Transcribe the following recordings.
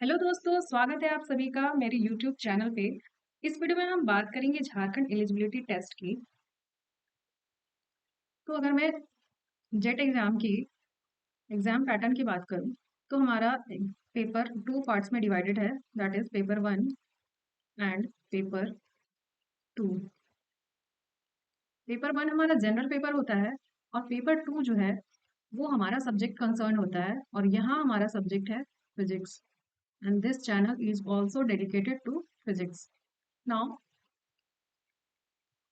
Hello दोस्तों, स्वागत है आप सभी का मेरे यूट्यूब चैनल पे। इस वीडियो में हम बात करेंगे झारखंड एलिजिबिलिटी टेस्ट की। तो अगर मैं जेट एग्जाम की एग्जाम पैटर्न की बात करूं तो हमारा पेपर टू पार्ट्स में डिवाइडेड है, that is paper one and paper two. Paper one हमारा जनरल पेपर होता है और पेपर टू जो है वो हमारा सब्जेक्ट कंसर्न होता है और यहाँ हमारा सब्जेक्ट है physics and this channel is also dedicated to physics. Now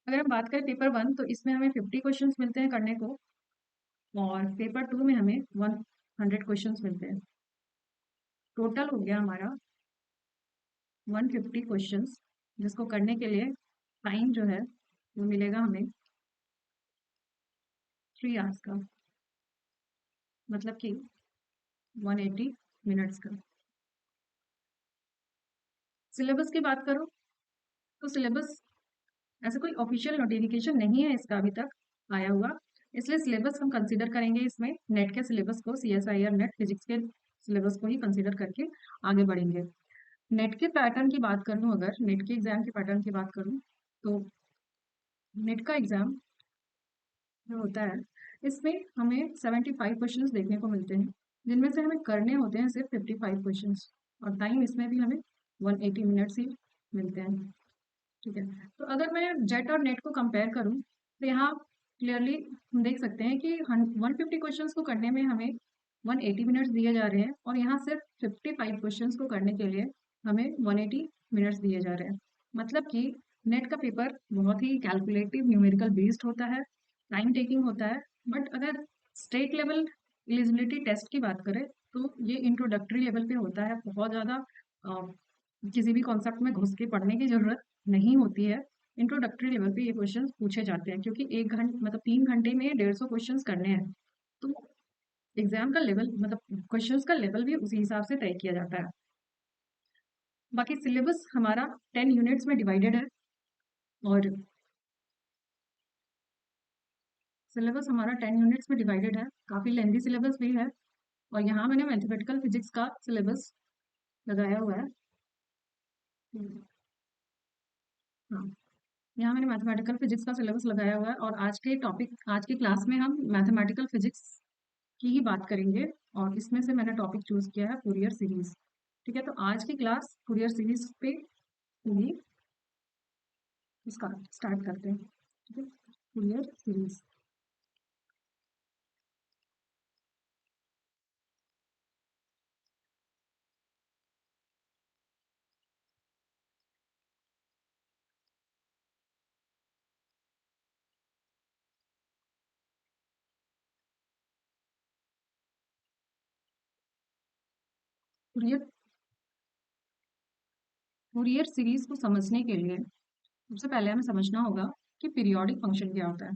अगर हम बात करें पेपर वन तो इसमें हमें 50 क्वेश्चंस मिलते हैं करने को और पेपर टू में हमें 100 क्वेश्चंस मिलते हैं। टोटल हो गया हमारा 150 क्वेश्चंस, जिसको करने के लिए टाइम जो है वो मिलेगा हमें 3 आवर्स का, मतलब कि 180 मिनट्स का। सिलेबस की बात करो तो सिलेबस ऐसा कोई ऑफिशियल नोटिफिकेशन नहीं है इसका अभी तक आया हुआ, इसलिए सिलेबस हम कंसीडर करेंगे इसमें नेट के सिलेबस को, CSIR नेट फिजिक्स के सिलेबस को ही कंसीडर करके आगे बढ़ेंगे। नेट के पैटर्न की बात करूं, अगर नेट के एग्जाम के पैटर्न की बात करूं तो नेट का एग्जाम जो होता है इसमें हमें 75 क्वेश्चंस देखने को मिलते हैं, जिनमें से हमें करने होते हैं सिर्फ 55 क्वेश्चंस और टाइम इसमें भी हमें 180 मिनट्स ही मिलते हैं। ठीक है, तो अगर मैं जेट और नेट को कंपेयर करूं तो यहाँ क्लियरली हम देख सकते हैं कि 150 क्वेश्चंस को करने में हमें 180 मिनट्स दिए जा रहे हैं और यहाँ सिर्फ 55 क्वेश्चंस को करने के लिए हमें 180 मिनट्स दिए जा रहे हैं। मतलब कि नेट का पेपर बहुत ही कैलकुलेटिव न्यूमेरिकल बेस्ड होता है, टाइम टेकिंग होता है। बट अगर स्टेट लेवल एलिजिबिलिटी टेस्ट की बात करें तो ये इंट्रोडक्टरी लेवल पे होता है, बहुत ज़्यादा किसी भी कॉन्सेप्ट में घुस के पढ़ने की जरूरत नहीं होती है। इंट्रोडक्टरी लेवल पे ये क्वेश्चंस पूछे जाते हैं क्योंकि 1 घंटे मतलब 3 घंटे में 150 क्वेश्चंस करने हैं, तो एग्जाम का लेवल मतलब क्वेश्चंस का लेवल भी उसी हिसाब से तय किया जाता है। बाकी सिलेबस हमारा 10 यूनिट्स में डिवाइडेड है और सिलेबस हमारा 10 यूनिट्स में डिवाइडेड है, काफ़ी लेंथी सिलेबस भी है। और यहाँ मैंने मैथमेटिकल फिजिक्स का सिलेबस लगाया हुआ है। हाँ, यहाँ मैंने मैथमेटिकल फिजिक्स का सिलेबस लगाया हुआ है और आज के क्लास में हम मैथमेटिकल फिजिक्स की ही बात करेंगे और इसमें से मैंने टॉपिक चूज किया है फूरियर सीरीज। ठीक है, तो आज की क्लास फूरियर सीरीज पे ही इसका स्टार्ट करते हैं। ठीक है, Fourier series. Fourier Fourier series को समझने के लिए सबसे पहले हमें समझना होगा कि पीरियोडिक फंक्शन क्या होता है।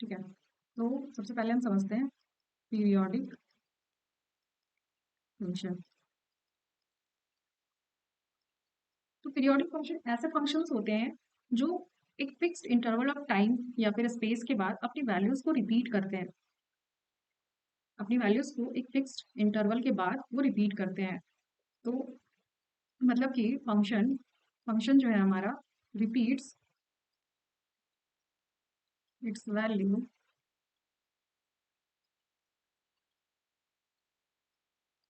ठीक है, तो सबसे पहले हम समझते हैं पीरियोडिक फंक्शन। तो पीरियोडिक फंक्शन ऐसे फंक्शंस होते हैं जो एक फिक्स्ड इंटरवल ऑफ टाइम या फिर स्पेस के बाद अपनी वैल्यूज को रिपीट करते हैं, अपनी वैल्यूज को एक फिक्स्ड इंटरवल के बाद वो रिपीट करते हैं। तो मतलब कि फंक्शन फंक्शन जो है हमारा repeats it's value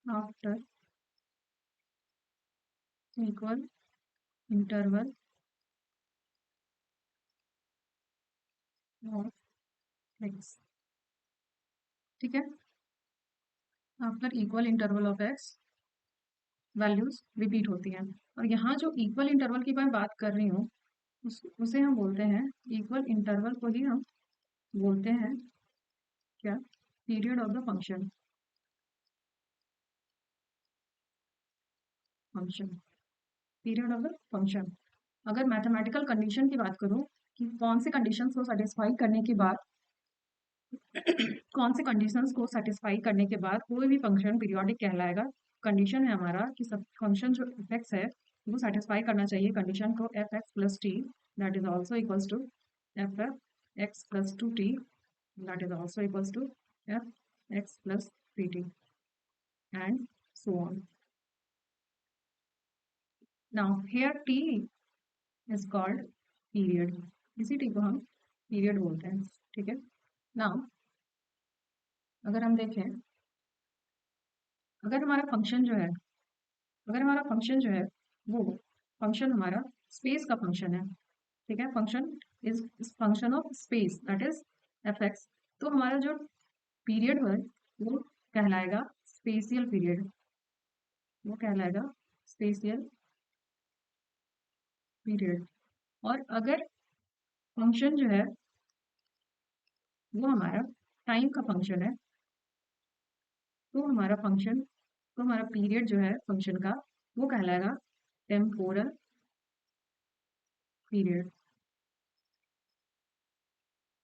after equal interval of x. ठीक है, after equal interval of x values repeat होती हैं। और यहाँ जो इक्वल इंटरवल की मैं बात कर रही हूँ उसे हम बोलते हैं, इक्वल इंटरवल को ही हम बोलते हैं क्या, period of the function. Function period of the function. अगर मैथमेटिकल कंडीशन की बात करूं कि कौन से कंडीशंस को सेटिस्फाई करने के बाद कौन से कंडीशंस को सेटिस्फाई करने के बाद कोई भी फंक्शन पीरियोडिक कहलाएगा। कंडीशन है हमारा कि सब फंक्शन जो एफ एक्स है वो सेटिस्फाई करना चाहिए कंडीशन को f x plus t that is also equals to f x plus two t that is also equals to f x plus three t and so on. Now here t is called period, इसी t को हम period बोलते हैं, ठीक है। Now अगर हम देखें, अगर हमारा फंक्शन जो है अगर हमारा फंक्शन जो है वो फंक्शन हमारा स्पेस का फंक्शन है, ठीक है, function is function of space that is F x, तो हमारा जो पीरियड है वो कहलाएगा स्पेसियल पीरियड, वो कहलाएगा स्पेसियल पीरियड। और अगर फंक्शन जो है वो हमारा टाइम का फंक्शन है, तो हमारा पीरियड जो है फंक्शन का वो कहलाएगा टेम्पोरल पीरियड,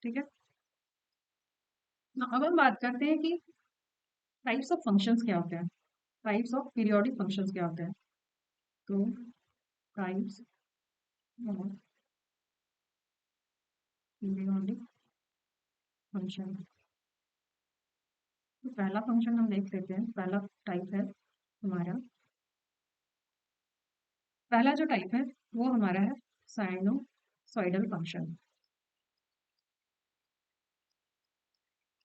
ठीक है। अब हम बात करते हैं कि टाइप्स ऑफ फंक्शंस क्या होते हैं, टाइप्स ऑफ पीरियोडिक फंक्शंस क्या होते हैं। तो टाइप्स ऑफ पीरियोडिक फंक्शन, तो पहला फंक्शन हम देख लेते हैं, पहला टाइप है हमारा, पहला जो टाइप है वो हमारा है sinusoidal function,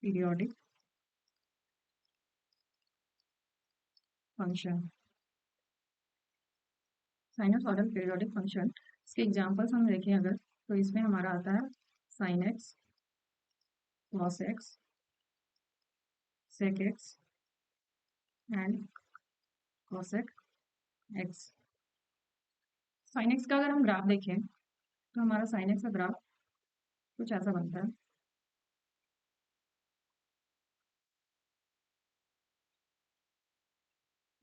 periodic function, sinusoidal periodic function. इसके एग्जांपल्स हम देखें अगर, तो इसमें हमारा आता है sine x, cos x, sec x and cosec x. Sine x का अगर हम ग्राफ देखें तो हमारा साइन एक्स का ग्राफ कुछ ऐसा बनता है,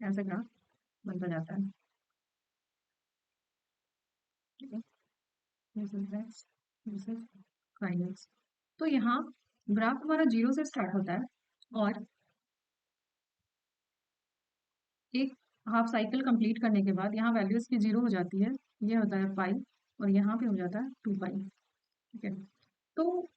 ऐसा ग्राफ बनता जाता है, ठीक है, this is x, this is sine x. तो यहाँ ग्राफ हमारा जीरो से स्टार्ट होता है और एक हाफ साइकिल कंप्लीट करने के बाद यहाँ वैल्यू इसकी जीरो हो जाती है, ये होता है पाई, और यहाँ पे हो जाता है 2 पाई, ठीक है। तो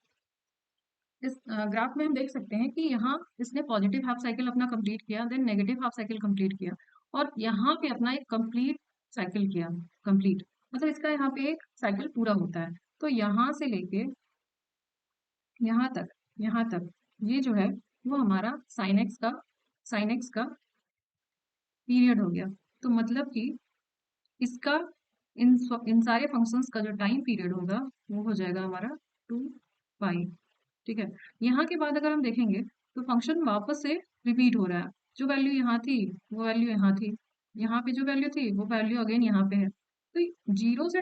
इस ग्राफ में हम देख सकते हैं कि यहाँ इसने पॉजिटिव हाफ साइकिल अपना कंप्लीट किया, then negative half cycle complete किया, और यहाँ पे अपना एक कंप्लीट साइकिल किया, कंप्लीट मतलब इसका यहाँ पे एक साइकिल पूरा होता है। तो यहाँ से लेके यहाँ तक, यहाँ तक ये जो है वो हमारा साइन एक्स का पीरियड हो गया। तो मतलब कि इसका इन सारे फंक्शंस का जो टाइम पीरियड होगा वो हो जाएगा हमारा 2 पाई, ठीक है। यहाँ के बाद अगर हम देखेंगे तो फंक्शन वापस से रिपीट हो रहा है, जो वैल्यू यहाँ थी वो वैल्यू यहाँ थी, यहाँ पे जो वैल्यू थी वो वैल्यू अगेन यहाँ पे है। तो जीरो से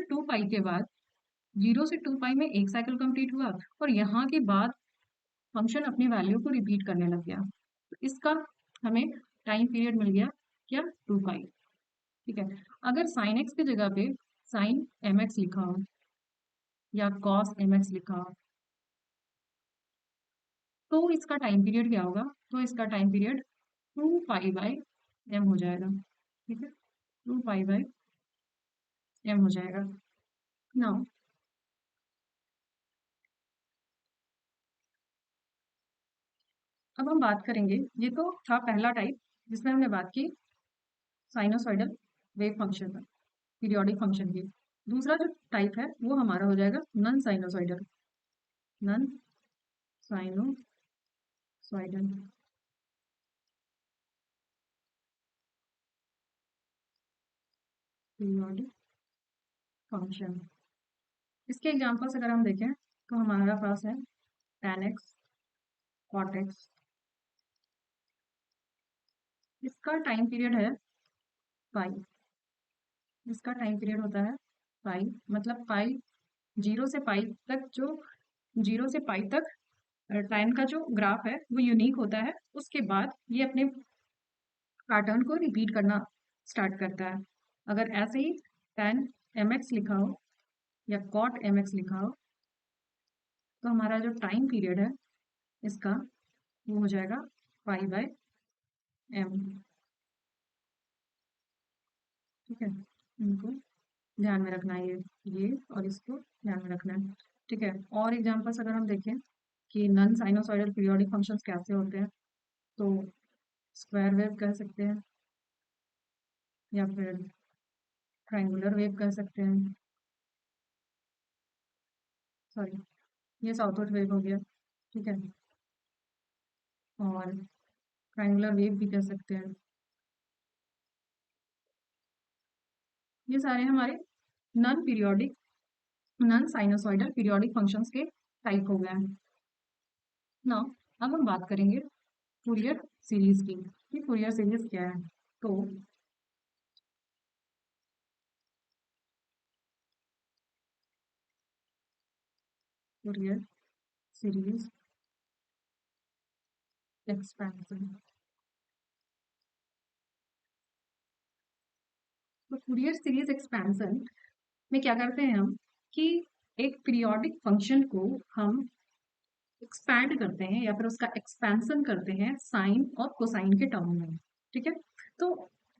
टू पाई में एक साइकिल कंप्लीट हुआ, और यहाँ के बाद फंक्शन अपनी वैल्यू को रिपीट करने लग गया, तो इसका हमें टाइम पीरियड मिल गया क्या, 2 पाई, ठीक है। अगर साइन एक्स की जगह पे साइन एम एक्स लिखा हो या कॉस एम एक्स लिखा हो, तो इसका टाइम पीरियड क्या होगा, तो इसका time period 2 pi by m हो जाएगा, ठीक है, 2 पाई बाई एम हो जाएगा। नाउ अब हम बात करेंगे, ये तो था पहला टाइप जिसमें हमने बात की साइनोसॉइडल वेव फंक्शन का, पीरियोडिक फंक्शन की। दूसरा जो टाइप है वो हमारा हो जाएगा non sinusoidal, non sinusoidal periodic function. इसके एग्जांपल्स अगर हम देखें तो हमारा पास है tan एक्स, कॉट एक्स, इसका टाइम पीरियड है पाई, इसका टाइम पीरियड होता है पाई, मतलब पाई जीरो से पाई तक, जो जीरो से पाई तक टाइम का जो ग्राफ है वो यूनिक होता है, उसके बाद ये अपने पैटर्न को रिपीट करना स्टार्ट करता है। अगर ऐसे ही tan एम एक्स लिखा हो या कॉट एम एक्स लिखा हो, तो हमारा जो टाइम पीरियड है इसका वो हो जाएगा पाई बाई एम, ठीक है। इनको ध्यान में रखना है, ये और इसको ध्यान में रखना है, ठीक है। और एग्जांपल्स अगर हम देखें कि नन साइनोसॉइडल पीरियोडिक फंक्शंस कैसे होते हैं, तो स्क्वायर वेव कह सकते हैं, या फिर ट्रायंगुलर वेव कह सकते हैं, सॉरी ये साउथवर्ड वेव हो गया, ठीक है। और ट्रायंगुलर वेव भी कह सकते हैं। ये सारे हमारे non periodic, non sinusoidal periodic functions के टाइप हो गए हैं ना। अब हम बात करेंगे फूरियर सीरीज की कि फूरियर सीरीज क्या है। तो फूरियर सीरीज एक्सपेंशन, तो फूरियर सीरीज एक्सपेंशन में क्या करते हैं हम कि एक पीरियोडिक फंक्शन को हम एक्सपैंड करते हैं या फिर उसका एक्सपेंशन करते हैं साइन और कोसाइन के टर्म में, ठीक है। तो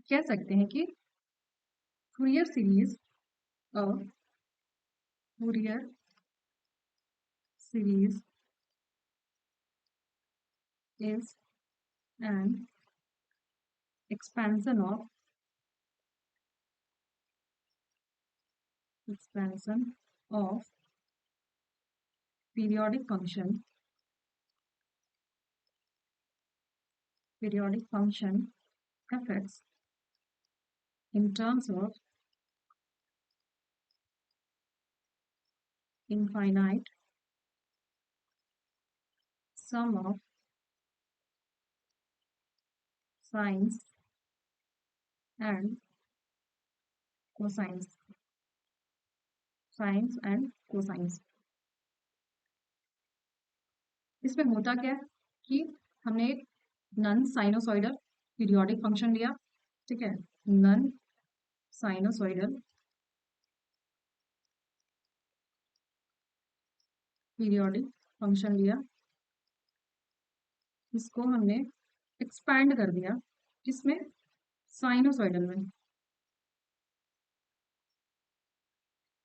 कह सकते हैं कि Fourier series Fourier series is an expansion of periodic function fx in terms of infinite sum of sines and cosines, sines and cosines। इसमें होता क्या है कि हमने एक नॉन साइनोसॉइडल पीरियोडिक फंक्शन लिया, ठीक है, नॉन साइनोसॉइडल पीरियोडिक फंक्शन लिया, इसको हमने एक्सपैंड कर दिया, जिसमें साइनोसॉइडल में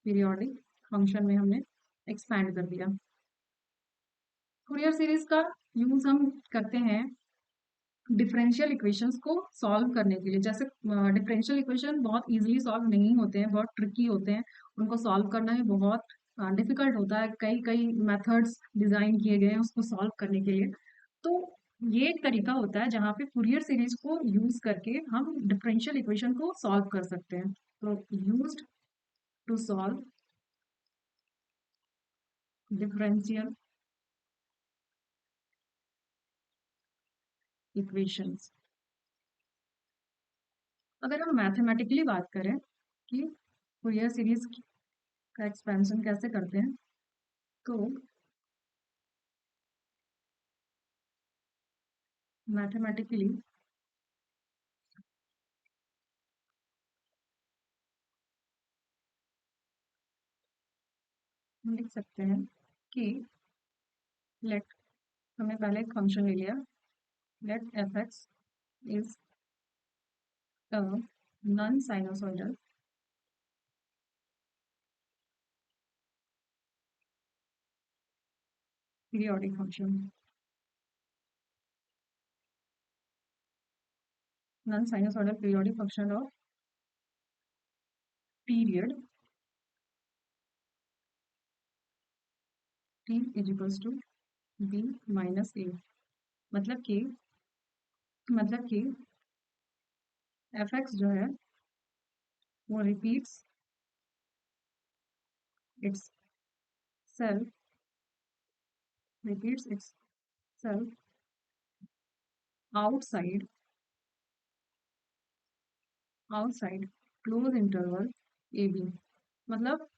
पीरियोडिक फंक्शन में हमने एक्सपैंड कर दिया। फूरियर सीरीज का यूज हम करते हैं डिफरेंशियल इक्वेशंस को सॉल्व करने के लिए। जैसे डिफरेंशियल इक्वेशन बहुत इजीली सॉल्व नहीं होते हैं, बहुत ट्रिकी होते हैं, उनको सॉल्व करना ही बहुत डिफिकल्ट होता है। कई कई मेथड्स डिजाइन किए गए हैं उसको सॉल्व करने के लिए। तो ये एक तरीका होता है जहाँ पे फूरियर सीरीज को यूज करके हम डिफरेंशियल इक्वेशन को सॉल्व कर सकते हैं। तो used to solve differential equations. अगर हम मैथमेटिकली बात करें कि फूरियर सीरीज का एक्सपेंशन कैसे करते हैं, तो मैथमेटिकली हम लिख सकते हैं कि लेट, हमने पहले एक फंक्शन ले लिया, let f x is a non sinusoidal periodic function, non sinusoidal periodic function of period t is equals to b minus a. मतलब कि एफ एक्स जो है वो repeats itself repeats itself outside close interval a b. मतलब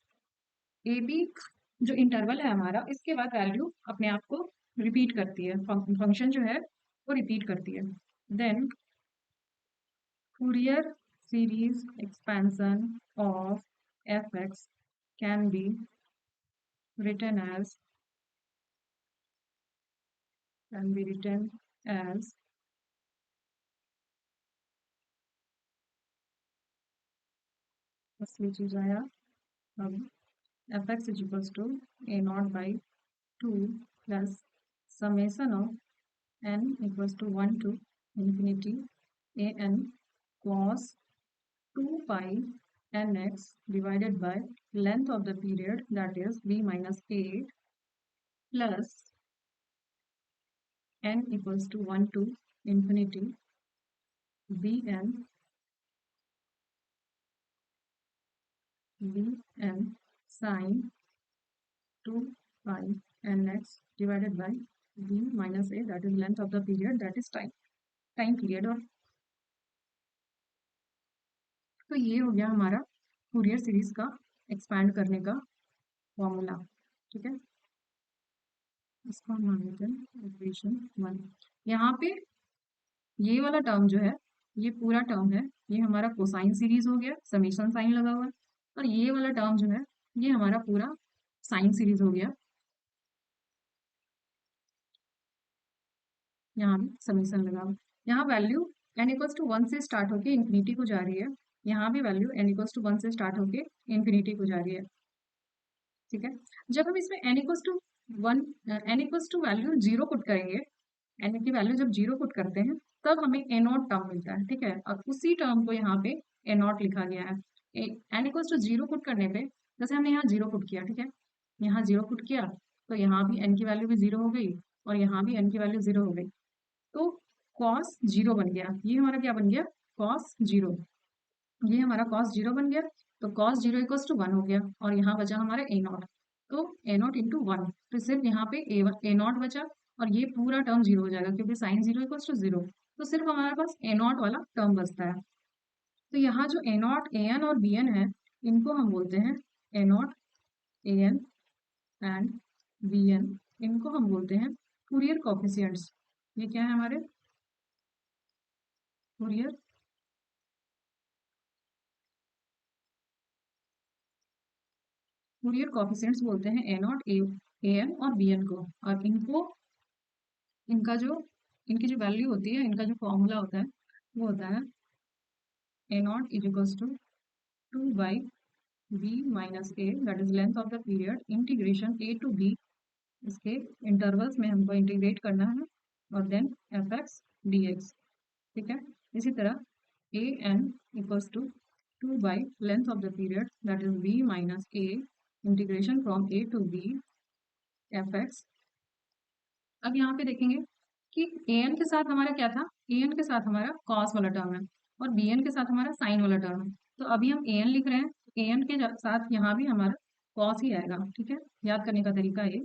a B जो interval है हमारा, इसके बाद वैल्यू अपने आप को रिपीट करती है, फंक्शन जो है वो रिपीट करती है। Then Fourier series expansion of f x can be written as can be written as असली चीज आया। अब f x is equals to a not by 2 plus summation of n equals to 1 to infinity a n cos 2 pi nx divided by length of the period, that is b minus a, plus n equals to 1 to infinity bn sine 2 pi nx divided by b minus a, that is length of the period, that is time period। और तो ये हो गया हमारा Fourier series का expand करने का formula. ठीक है, इसको हम मान लेते हैं इक्वेशन 1। यहाँ पे ये वाला टर्म जो है, ये पूरा टर्म है, ये हमारा कोसाइन सीरीज हो गया, समेशन साइन लगा हुआ है। और ये वाला टर्म जो है, ये हमारा पूरा साइन सीरीज हो गया, यहाँ भी समीशन लगा हुआ। यहाँ वैल्यू n इक्वल्स टू 1 से स्टार्ट होके इन्फिनिटी को जा रही है, यहाँ भी वैल्यू n इक्वल्स टू 1 से स्टार्ट होके इन्फिनिटी को जा रही है। ठीक है, जब हम इसमें n equals to 1 n equals to value 0 put करेंगे, n की वैल्यू जब 0 पुट करते हैं तब हमें a नॉट टर्म मिलता है। ठीक है, और उसी टर्म को यहाँ पे a नॉट लिखा गया है। n इक्वल्स टू 0 पुट करने पे, जैसे हमने यहाँ 0 पुट किया, ठीक है, यहाँ 0 पुट किया तो यहाँ भी n की वैल्यू भी 0 हो गई और यहाँ भी n की वैल्यू 0 हो गई, तो कॉस 0 बन गया। ये हमारा क्या बन गया, कॉस 0। ये हमारा कॉस 0 बन गया, तो कॉस 0 इक्वल्स टू 1 हो गया और यहाँ बचा हमारा ए नॉट, तो ए नॉट इंटू 1, तो सिर्फ यहाँ पे ए नॉट बचा और ये पूरा टर्म 0 हो जाएगा क्योंकि साइन 0 इक्वल्स टू 0, तो सिर्फ हमारे पास ए नॉट वाला टर्म बचता है। तो यहाँ जो ए नॉट ए एन और बी एन है, इनको हम बोलते हैं a not a n and b n, इनको हम बोलते हैं फूरियर कोफिशिएंट्स। ये क्या है हमारे फूरियर फूरियर कोफिशिएंट्स बोलते हैं ए नॉट ए एन और बी एन को। और इनको इनकी जो वैल्यू होती है, इनका जो फॉर्मूला होता है वो होता है a not is equals to 2 by b minus a, that is length of the period, integration a to b, इसके इंटरवल्स में हमको इंटीग्रेट करना है, और then f x d x. ठीक है, इसी तरह a n equals to 2 by length of the period, that is b minus a, integration from a to b f x. अब यहाँ पे देखेंगे कि ए एन के साथ हमारा क्या था, ए एन के साथ हमारा कॉस वाला टर्म है और बी एन के साथ हमारा साइन वाला टर्म है। तो अभी हम ए एन लिख रहे हैं, ए एन के साथ यहाँ भी हमारा कॉस ही आएगा। ठीक है, याद करने का तरीका है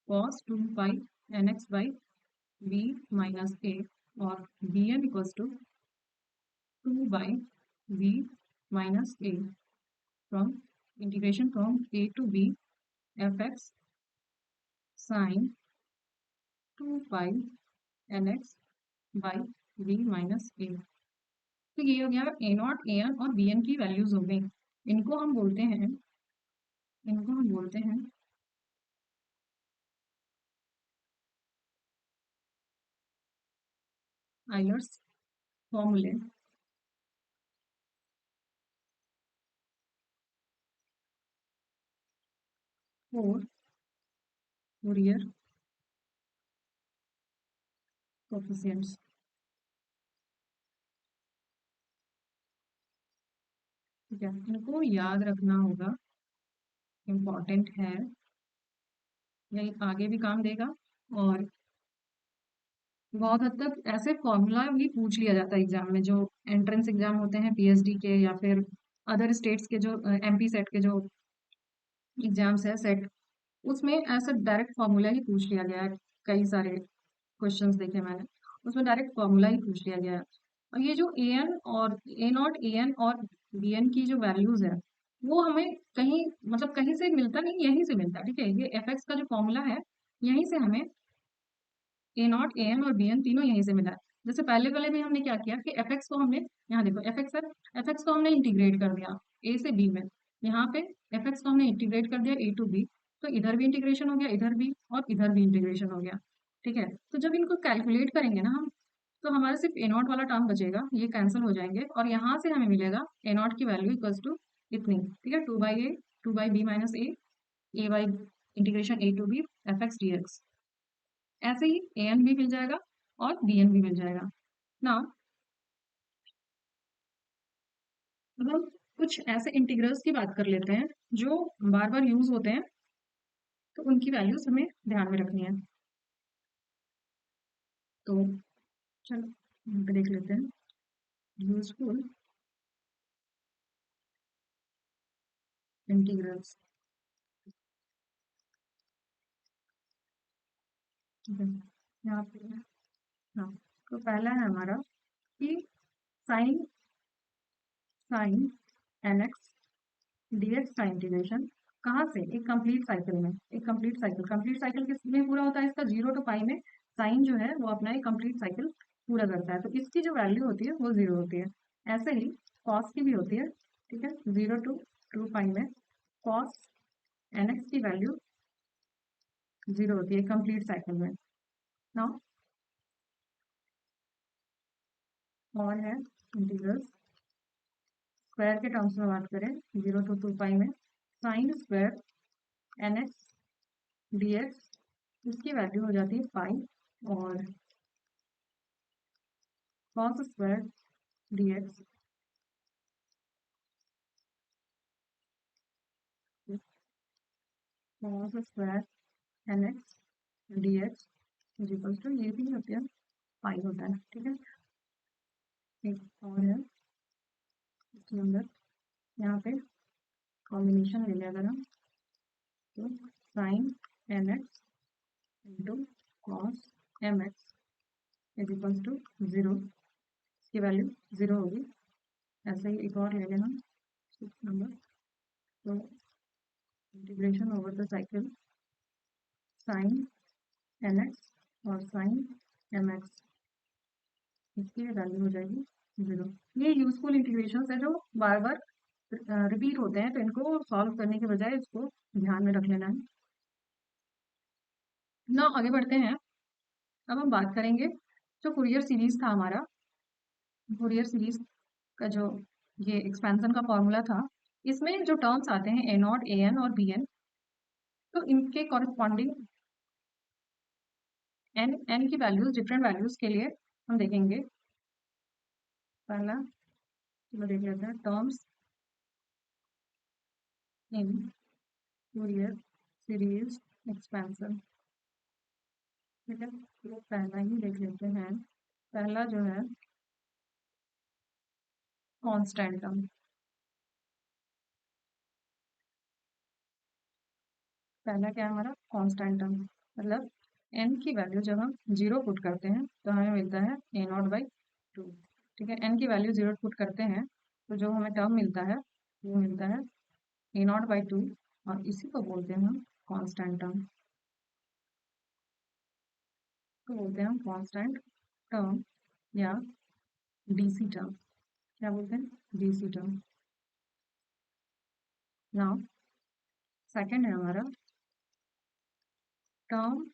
cos 2 pi n x by b minus a, और b n equals to 2 by b minus a, from integration from a to b f x sine 2 pi n x by b minus a. तो ये हो गया a not a n और b n की values हो गई। इनको हम बोलते हैं आयलर्स फॉर्मूले फॉर फूरियर कोफिशिएंट्स। ठीक है, इनको याद रखना होगा, इम्पॉर्टेंट है, ये आगे भी काम देगा। और बहुत हद तक ऐसे फॉर्मूला भी पूछ लिया जाता है एग्जाम में, जो एंट्रेंस एग्जाम होते हैं पीएचडी के या फिर अदर स्टेट्स के, जो एमपी सेट के जो एग्जाम्स है सेट, उसमें ऐसा डायरेक्ट फॉर्मूला ही पूछ लिया गया है। कई सारे क्वेश्चंस देखे मैंने, उसमें डायरेक्ट फॉर्मूला ही पूछ लिया गया है। और ये जो ए एन और ए नॉट ए एन और बी एन की जो वैल्यूज है, वो हमें कहीं मतलब कहीं से मिलता नहीं, यहीं से मिलता है। ठीक है, ये एफ एक्स का जो फॉर्मूला है, यहीं से हमें ए नॉट ए एन और बी एन तीनों यहीं से मिला है। जैसे पहले वाले में हमने क्या किया कि एफ एक्स को हमने, यहाँ देखो एफ एक्स है, एफ एक्स को हमने इंटीग्रेट कर दिया ए से बी में, यहाँ पे एफ एक्स को हमने इंटीग्रेट कर दिया ए टू बी, तो इधर भी इंटीग्रेशन हो गया, इधर भी और इधर भी इंटीग्रेशन हो गया। ठीक है, तो जब इनको कैलकुलेट करेंगे ना हम, तो हमारे सिर्फ ए नॉट वाला टर्म बचेगा, ये कैंसिल हो जाएंगे और यहाँ से हमें मिलेगा ए नॉट की वैल्यू इक्वल्स टू इतनी। ठीक है, 2 by b minus a by integration a to b f x d x. ऐसे ही ए एन भी मिल जाएगा और बी एन भी मिल जाएगा ना। मतलब कुछ ऐसे इंटीग्रल्स की बात कर लेते हैं जो बार बार यूज होते हैं, तो उनकी वैल्यूज हमें ध्यान में रखनी है। तो चलो यहाँ पे देख लेते हैं यूजफुल इंटीग्रल्स। ठीक है, यहाँ पे हाँ, तो पहला है हमारा कि sine sine n x d x का इंटीग्रेशन कहाँ से, एक कंप्लीट साइकिल में, एक कंप्लीट साइकिल किस में पूरा होता है इसका, 0 to π में साइन जो है वो अपना एक कंप्लीट साइकिल पूरा करता है, तो इसकी जो वैल्यू होती है वो 0 होती है। ऐसे ही कॉस की भी होती है, ठीक है, 0 to 2π में कॉस एन एक्स की वैल्यू 0 होती है कंप्लीट साइकिल में। नाउ और है इंटीग्रल्स स्क्वायर के टर्म्स में बात करें, 0 to 2π में sine square n x d x, इसकी वैल्यू हो जाती है पाई, और cos square d x cos square n x d x is equal to, ये भी होती है पाई होता है, ठीक है। एक और है इसके अंदर, यहाँ पे कॉम्बिनेशन ले लिया अगर हम, तो sine n x into cos m x is equal to 0, इसकी वैल्यू 0 होगी। ऐसे ही एक और ले लेना 6 नंबर, तो integration over the cycle sine n x और साइन एम एक्स, इसकी वैल्यू हो जाएगी 0। ये यूजफुल इंटीग्रेशन है जो बार बार रिपीट होते हैं, तो इनको सॉल्व करने के बजाय इसको ध्यान में रख लेना है ना। आगे बढ़ते हैं, अब हम बात करेंगे जो फूरियर सीरीज था हमारा, फूरियर सीरीज का जो ये एक्सपेंशन का फॉर्मूला था, इसमें जो टर्म्स आते हैं ए नॉट ए एन और बी एन, तो इनके कॉरेस्पॉन्डिंग एन की वैल्यूज, डिफरेंट वैल्यूज के लिए हम देखेंगे। पहला चलो देख लेते हैं terms in Fourier series expansion, ठीक है, तो पहला ही देख लेते हैं। पहला जो है कांस्टेंट टर्म, पहला क्या है हमारा कांस्टेंट टर्म, मतलब एन की वैल्यू जब हम 0 पुट करते हैं तो हमें मिलता है a0/2, ठीक है, एन की वैल्यू 0 पुट करते हैं तो जो हमें टर्म मिलता है वो मिलता है a0/2, और इसी को बोलते हैं हम कांस्टेंट टर्म, तो बोलते हैं हम कांस्टेंट टर्म या डीसी टर्म, क्या बोलते हैं, डीसी टर्म। नाउ सेकंड है हमारा term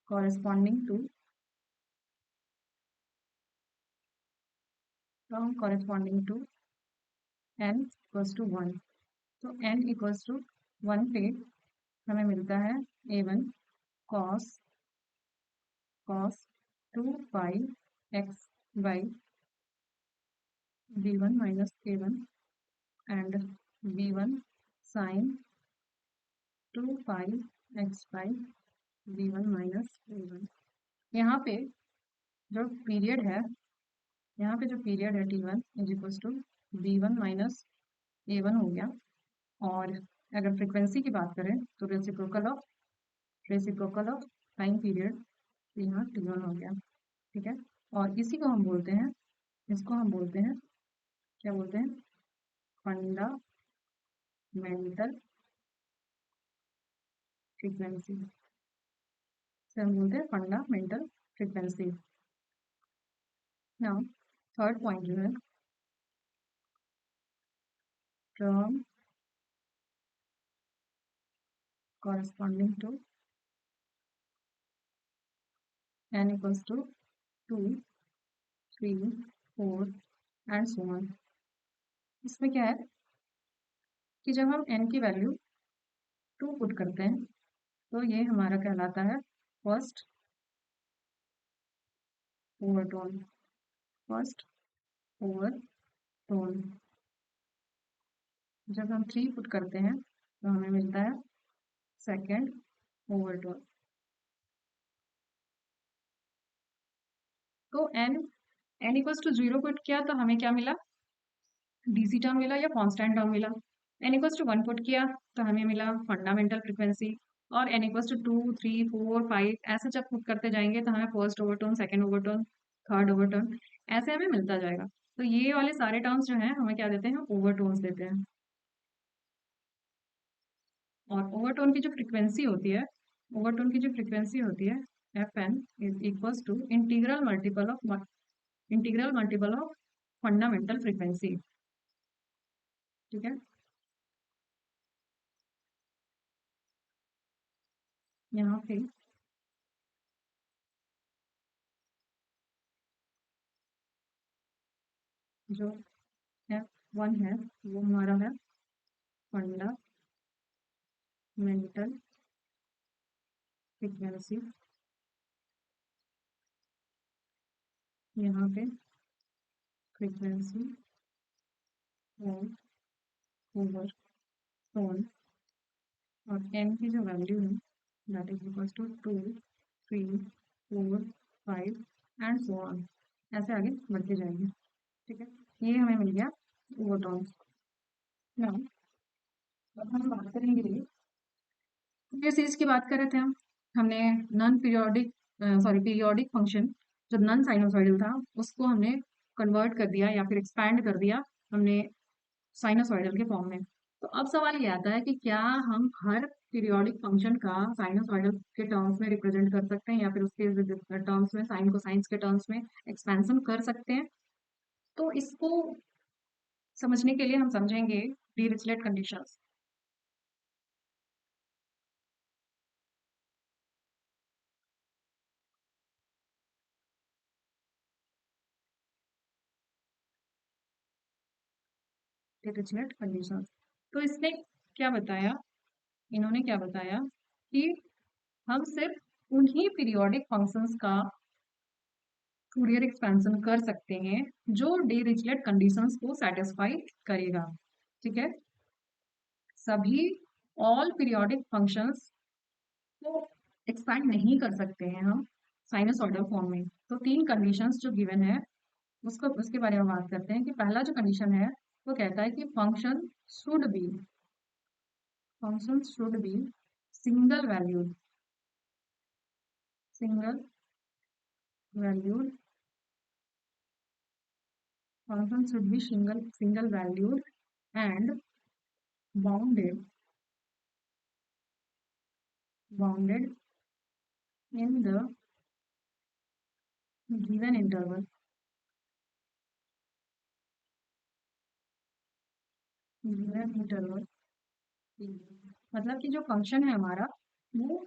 corresponding to term corresponding to n equals to 1, तो n equals to 1 पे हमें मिलता है a1 cos cos 2 pi x by b1 minus a1 and b1 sin 2 pi x by b1 minus a1। यहाँ पे जो पीरियड है, यहाँ पे जो पीरियड है t1 is equals to b1 minus a1 हो गया, और अगर फ्रीक्वेंसी की बात करें तो रेसिप्रोकल ऑफ टाइम पीरियड, तो यहाँ t1 हो गया, ठीक है। और इसी को हम बोलते हैं, इसको हम बोलते हैं, क्या बोलते हैं, फंडामेंटल फ्रीक्वेंसी, से हम बोलते हैं fundamental frequency. Now third point जो है term corresponding to n equals to 2, 3, 4 and so on. इसमें क्या है कि जब हम n की वैल्यू 2 पुट करते हैं तो ये हमारा कहलाता है फर्स्ट ओवरटोन, फर्स्ट ओवरटोन, जब हम 3 पुट करते हैं तो हमें मिलता है सेकेंड ओवरटोन। तो एन इक्वल्स टू 0 पुट किया तो हमें क्या मिला, डीसी टर्म मिला या कांस्टेंट टर्म मिला। एन इक्वल्स टू 1 पुट किया तो हमें मिला फंडामेंटल फ्रीक्वेंसी। और एन इक्वल्स टू 2 3 4 5 ऐसे जब पुट करते जाएंगे तो हमें first overtone, second overtone, third overtone ऐसे हमें मिलता जाएगा। तो ये वाले सारे टर्म्स जो हैं हमें क्या देते हैं, ओवरटोन्स देते हैं। और ओवरटोन की जो फ्रीक्वेंसी होती है, ओवरटोन की जो फ्रीक्वेंसी होती है f n is equals to integral multiple of fundamental frequency. ठीक है, यहाँ पे जो एफ वन है वो हमारा है फंडामेंटल फ्रीक्वेंसी। यहाँ पे फ्रीक्वेंसी ऑफ ओवरटोन और एन की जो वैल्यू है that is equals to 2 3 4 5 and so on, ऐसे आगे बढ़ते जाएंगे। ठीक है, ये हमें मिल गया ओवरटोन। नाउ अब हम बात करेंगे, जिस चीज की बात कर रहे थे हमने non periodic, sorry periodic function जो नॉन साइनोसॉइडल था उसको हमने कन्वर्ट कर दिया या फिर एक्सपैंड कर दिया हमने साइनोसॉइडल के फॉर्म में। तो अब सवाल ये आता है कि क्या हम हर पीरियोडिक फंक्शन का साइनोसॉइडल के टर्म्स में रिप्रेजेंट कर सकते हैं या फिर उसके टर्म्स में, साइन को साइंस के टर्म्स में एक्सपेंशन कर सकते हैं। तो इसको समझने के लिए हम समझेंगे डिरिचलेट कंडीशंस। डिरिचलेट कंडीशंस, तो इसने क्या बताया, इन्होंने क्या बताया कि हम सिर्फ उन्हीं पीरियोडिक फंक्शंस का फूरियर एक्सपेंशन कर सकते हैं जो डिरिचलेट कंडीशंस को सेटिस्फाई करेगा। ठीक है, सभी ऑल पीरियोडिक फंक्शंस को एक्सपैंड नहीं कर सकते हैं हम साइनसॉइडल फॉर्म में। तो तीन कंडीशंस जो गिवन है उसको उसके बारे में बात करते हैं कि पहला जो कंडीशन है वो कहता है कि function should be single valued, single valued function should be single valued and bounded in the given interval, given interval। मतलब कि जो फंक्शन है हमारा वो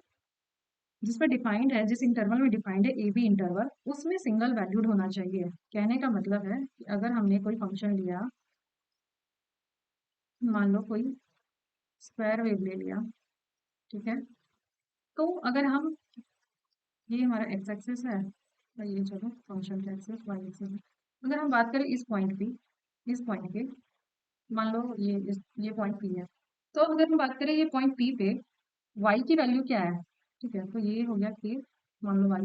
जिसमें डिफाइंड है, जिस इंटरवल में डिफाइंड है ए बी इंटरवल, उसमें सिंगल वैल्यूड होना चाहिए। कहने का मतलब है कि अगर हमने कोई फंक्शन लिया, मान लो कोई स्क्वायर वेव ले लिया, ठीक है, तो अगर हम, ये हमारा एक्स एक्सिस है और ये चलो फंक्शन का एक्सिस वाई एक्सिस है। अगर हम बात करें इस पॉइंट पे मान लो ये पॉइंट पी है, तो अगर हम बात करें ये पॉइंट पी पे वाई की वैल्यू क्या है, ठीक है, तो ये हो गया के, मान लो वाई,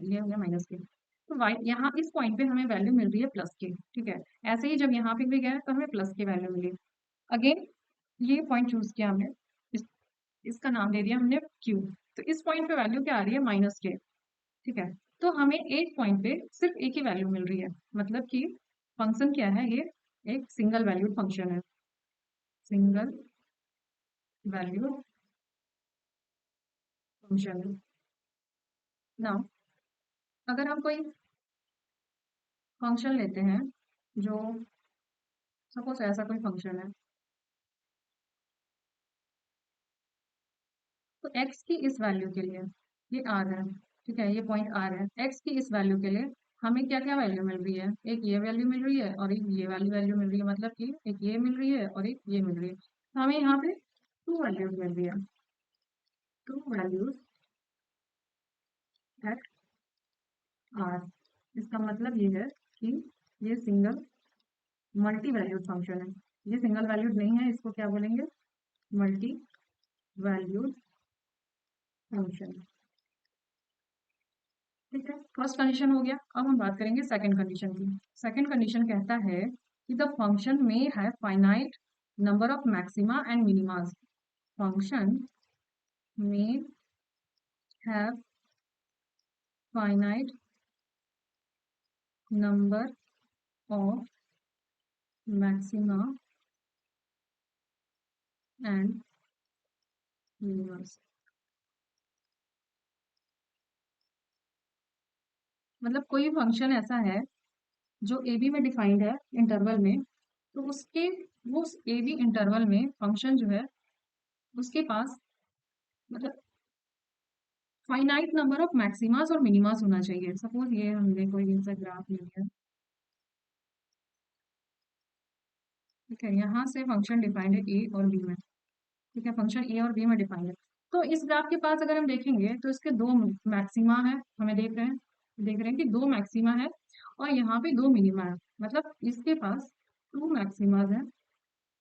ये हो गया माइनस के। तो वाई यहाँ इस पॉइंट पे हमें वैल्यू मिल रही है प्लस के। ठीक है, ऐसे ही जब यहाँ पे भी गया तो हमें प्लस की वैल्यू मिली। अगेन ये पॉइंट चूज किया हमने, इस, इसका नाम दे दिया हमने क्यू। तो इस पॉइंट पे वैल्यू क्या आ रही है, माइनस के। ठीक है, तो हमें एक पॉइंट पे सिर्फ एक ही वैल्यू मिल रही है, मतलब कि फंक्शन क्या है, ये एक सिंगल वैल्यूड फंक्शन है, सिंगल वैल्यू फंक्शन है। नाउ अगर हम कोई फंक्शन लेते हैं जो, सपोज ऐसा कोई फंक्शन है, तो x की इस वैल्यू के लिए, ये r है, ठीक है, ये पॉइंट r है, x की इस वैल्यू के लिए हमें क्या क्या वैल्यू मिल रही है, एक ये वैल्यू मिल रही है और एक ये वाली वैल्यू मिल रही है, मतलब कि एक ये मिल रही है और एक ये मिल रही है। तो हमें यहाँ पे टू वैल्यूज मिल रही है, टू वैल्यूज एट r। इसका मतलब ये है कि ये सिंगल मल्टी वैल्यूड फंक्शन है, ये सिंगल वैल्यूड नहीं है, इसको क्या बोलेंगे, मल्टी वैल्यूड फंक्शन। ठीक है, फर्स्ट कंडीशन हो गया। अब हम बात करेंगे सेकंड कंडीशन की। सेकंड कंडीशन कहता है कि द फंक्शन में है finite number of maxima and minimas. Function में have finite number of maxima and minimas. मतलब कोई फंक्शन ऐसा है जो ए बी में डिफाइंड है इंटरवल में, तो उसके वो ए बी इंटरवल में फंक्शन जो है उसके पास मतलब फाइनाइट नंबर ऑफ मैक्सिमास और मिनिमास होना चाहिए। सपोज ये हमने कोई ऐसा ग्राफ ले लिया, ठीक है, यहाँ से फंक्शन डिफाइंड है ए और बी में, ठीक है, फंक्शन ए और बी में डिफाइंड है। तो इस ग्राफ के पास अगर हम देखेंगे तो इसके दो मैक्सिमा है, हमें देख रहे हैं कि दो मैक्सिमा है और यहाँ पे दो मिनिमा है। मतलब इसके पास टू मैक्सिमाज है,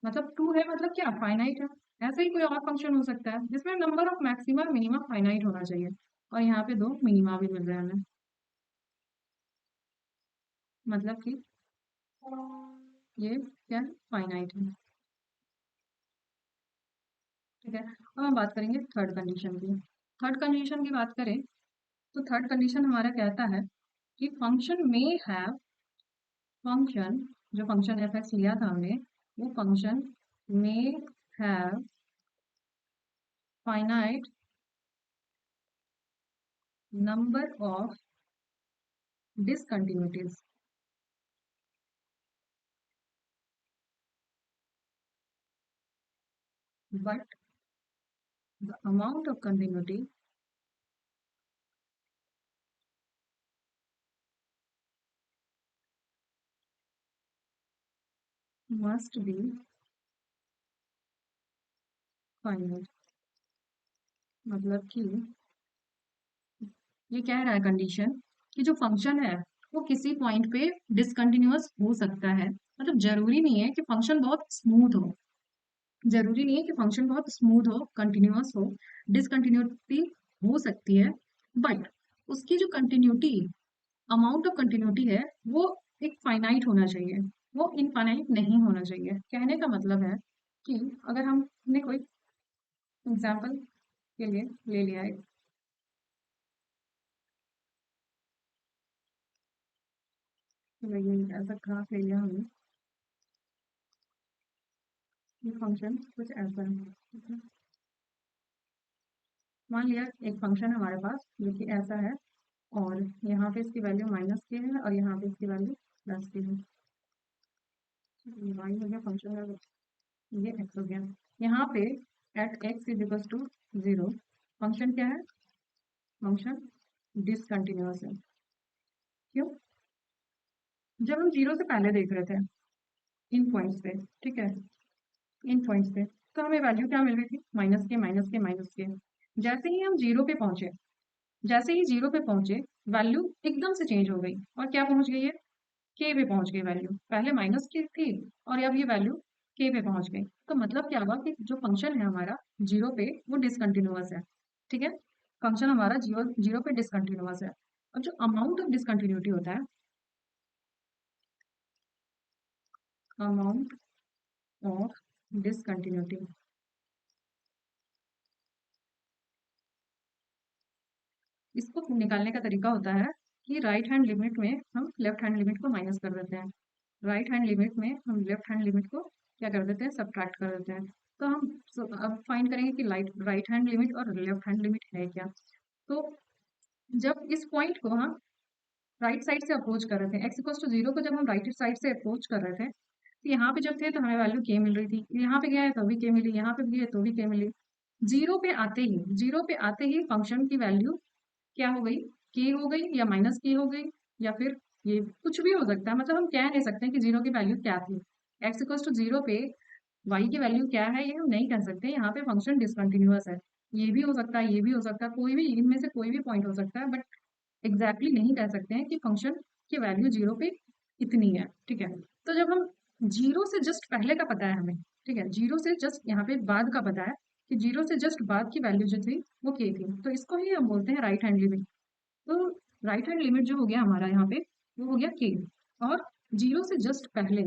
मतलब टू है, मतलब क्या, फाइनाइट है। ऐसे ही कोई और फंक्शन हो सकता है जिसमें number of maxima minima finite होना चाहिए, और यहाँ पे दो मिनिमा भी मिल रहे हैं हमें, मतलब कि ये क्या है, फाइनाइट है। ठीक है, अब हम बात करेंगे थर्ड कंडीशन की। थर्ड कंडीशन की बात करें तो थर्ड कंडीशन हमारा कहता है कि फंक्शन में हैव, फंक्शन जो फंक्शन एफ एक्स लिया था हमने, वो फंक्शन में have finite number of discontinuities, but the amount of continuity must be finite। मतलब कि ये कह रहा है कंडीशन कि जो फंक्शन है वो किसी पॉइंट पे डिसकंटिन्यूअस हो सकता है। मतलब जरूरी नहीं है कि फंक्शन बहुत स्मूथ हो, जरूरी नहीं है कि फंक्शन बहुत स्मूथ हो, कंटिन्यूअस हो, डिसकंटिन्यूटी हो सकती है, बट उसकी जो कंटिन्यूटी, अमाउंट ऑफ कंटिन्यूटी है, वो एक फाइनाइट होना चाहिए, वो इनफाइनाइट नहीं होना चाहिए। कहने का मतलब है कि अगर हमने कोई एग्जाम्पल के लिए ले लिया है, तो ये ऐसा ग्राफ ले लिया हमने, ये फंक्शन कुछ ऐसा है, ठीक है? मान लिया एक फंक्शन है हमारे पास जो कि ऐसा है, और यहाँ पे इसकी वैल्यू माइनस की है और यहाँ पे इसकी वैल्यू प्लस की है। वाई हो गया फंक्शन है, ये एक्स हो गया। यहाँ पे at x is equal to 0 function क्या है, फंक्शन डिसकंटिन्यूअस है। क्यों? जब हम जीरो से पहले देख रहे थे इन पॉइंट्स पे, ठीक है, इन पॉइंट्स पे, तो हमें वैल्यू क्या मिल रही थी, माइनस के माइनस के माइनस के। जैसे ही हम जीरो पे पहुंचे, जैसे ही जीरो पे पहुंचे, वैल्यू एकदम से चेंज हो गई और क्या पहुंच गई है, के पे पहुंच गई वैल्यू। पहले माइनस की थी और अब ये वैल्यू के पे पहुंच गई। तो मतलब क्या हुआ कि जो फंक्शन है हमारा जीरो पे, वो डिसकंटिन्यूअस है। ठीक है, फंक्शन हमारा जीरो जीरो पे डिसकंटिन्यूअस है। अब जो अमाउंट ऑफ डिसकंटिन्यूटी होता है, अमाउंट ऑफ डिसकंटिन्यूटी, इसको निकालने का तरीका होता है कि राइट हैंड लिमिट में हम लेफ्ट हैंड लिमिट को माइनस कर देते हैं, राइट हैंड लिमिट में हम लेफ्ट हैंड लिमिट को क्या कर देते हैं, सब्ट्रैक्ट कर देते हैं। तो हम अब फाइंड करेंगे कि राइट हैंड लिमिट और लेफ्ट हैंड लिमिट है क्या। तो जब इस पॉइंट को हम राइट साइड से अप्रोच कर रहे थे, एक्स इक्वल टू जीरो को जब हम राइट साइड से अप्रोच कर रहे थे, तो यहाँ पे जब थे तो हमें वैल्यू के मिल रही थी, यहाँ पे गया है तो भी के मिली, यहाँ पे भी है तो भी के मिली। जीरो पे आते ही, जीरो पे आते ही फंक्शन की वैल्यू क्या हो गई, के हो गई या माइनस के हो गई, या फिर ये कुछ भी हो सकता है। मतलब हम कह नहीं सकते कि जीरो की वैल्यू क्या थी। एक्स इक्वल टू जीरो पे वाई की वैल्यू क्या है, ये हम नहीं कह सकते। यहाँ पे फंक्शन डिसकंटिन्यूअस है, ये भी हो सकता है, ये भी हो सकता है, कोई भी इनमें से कोई भी पॉइंट हो सकता है, बट एग्जैक्टली नहीं कह सकते हैं कि फंक्शन की वैल्यू जीरो पे इतनी है। ठीक है, तो जब हम जीरो से जस्ट पहले का पता है हमें, ठीक है, जीरो से जस्ट यहाँ पे बाद का पता है कि जीरो से जस्ट बाद की वैल्यू जो थी वो के थी, तो इसको ही हम बोलते हैं राइट हैंड लिमिट। तो राइट हैंड लिमिट जो हो गया हमारा यहाँ पे वो हो गया के, और जीरो से जस्ट पहले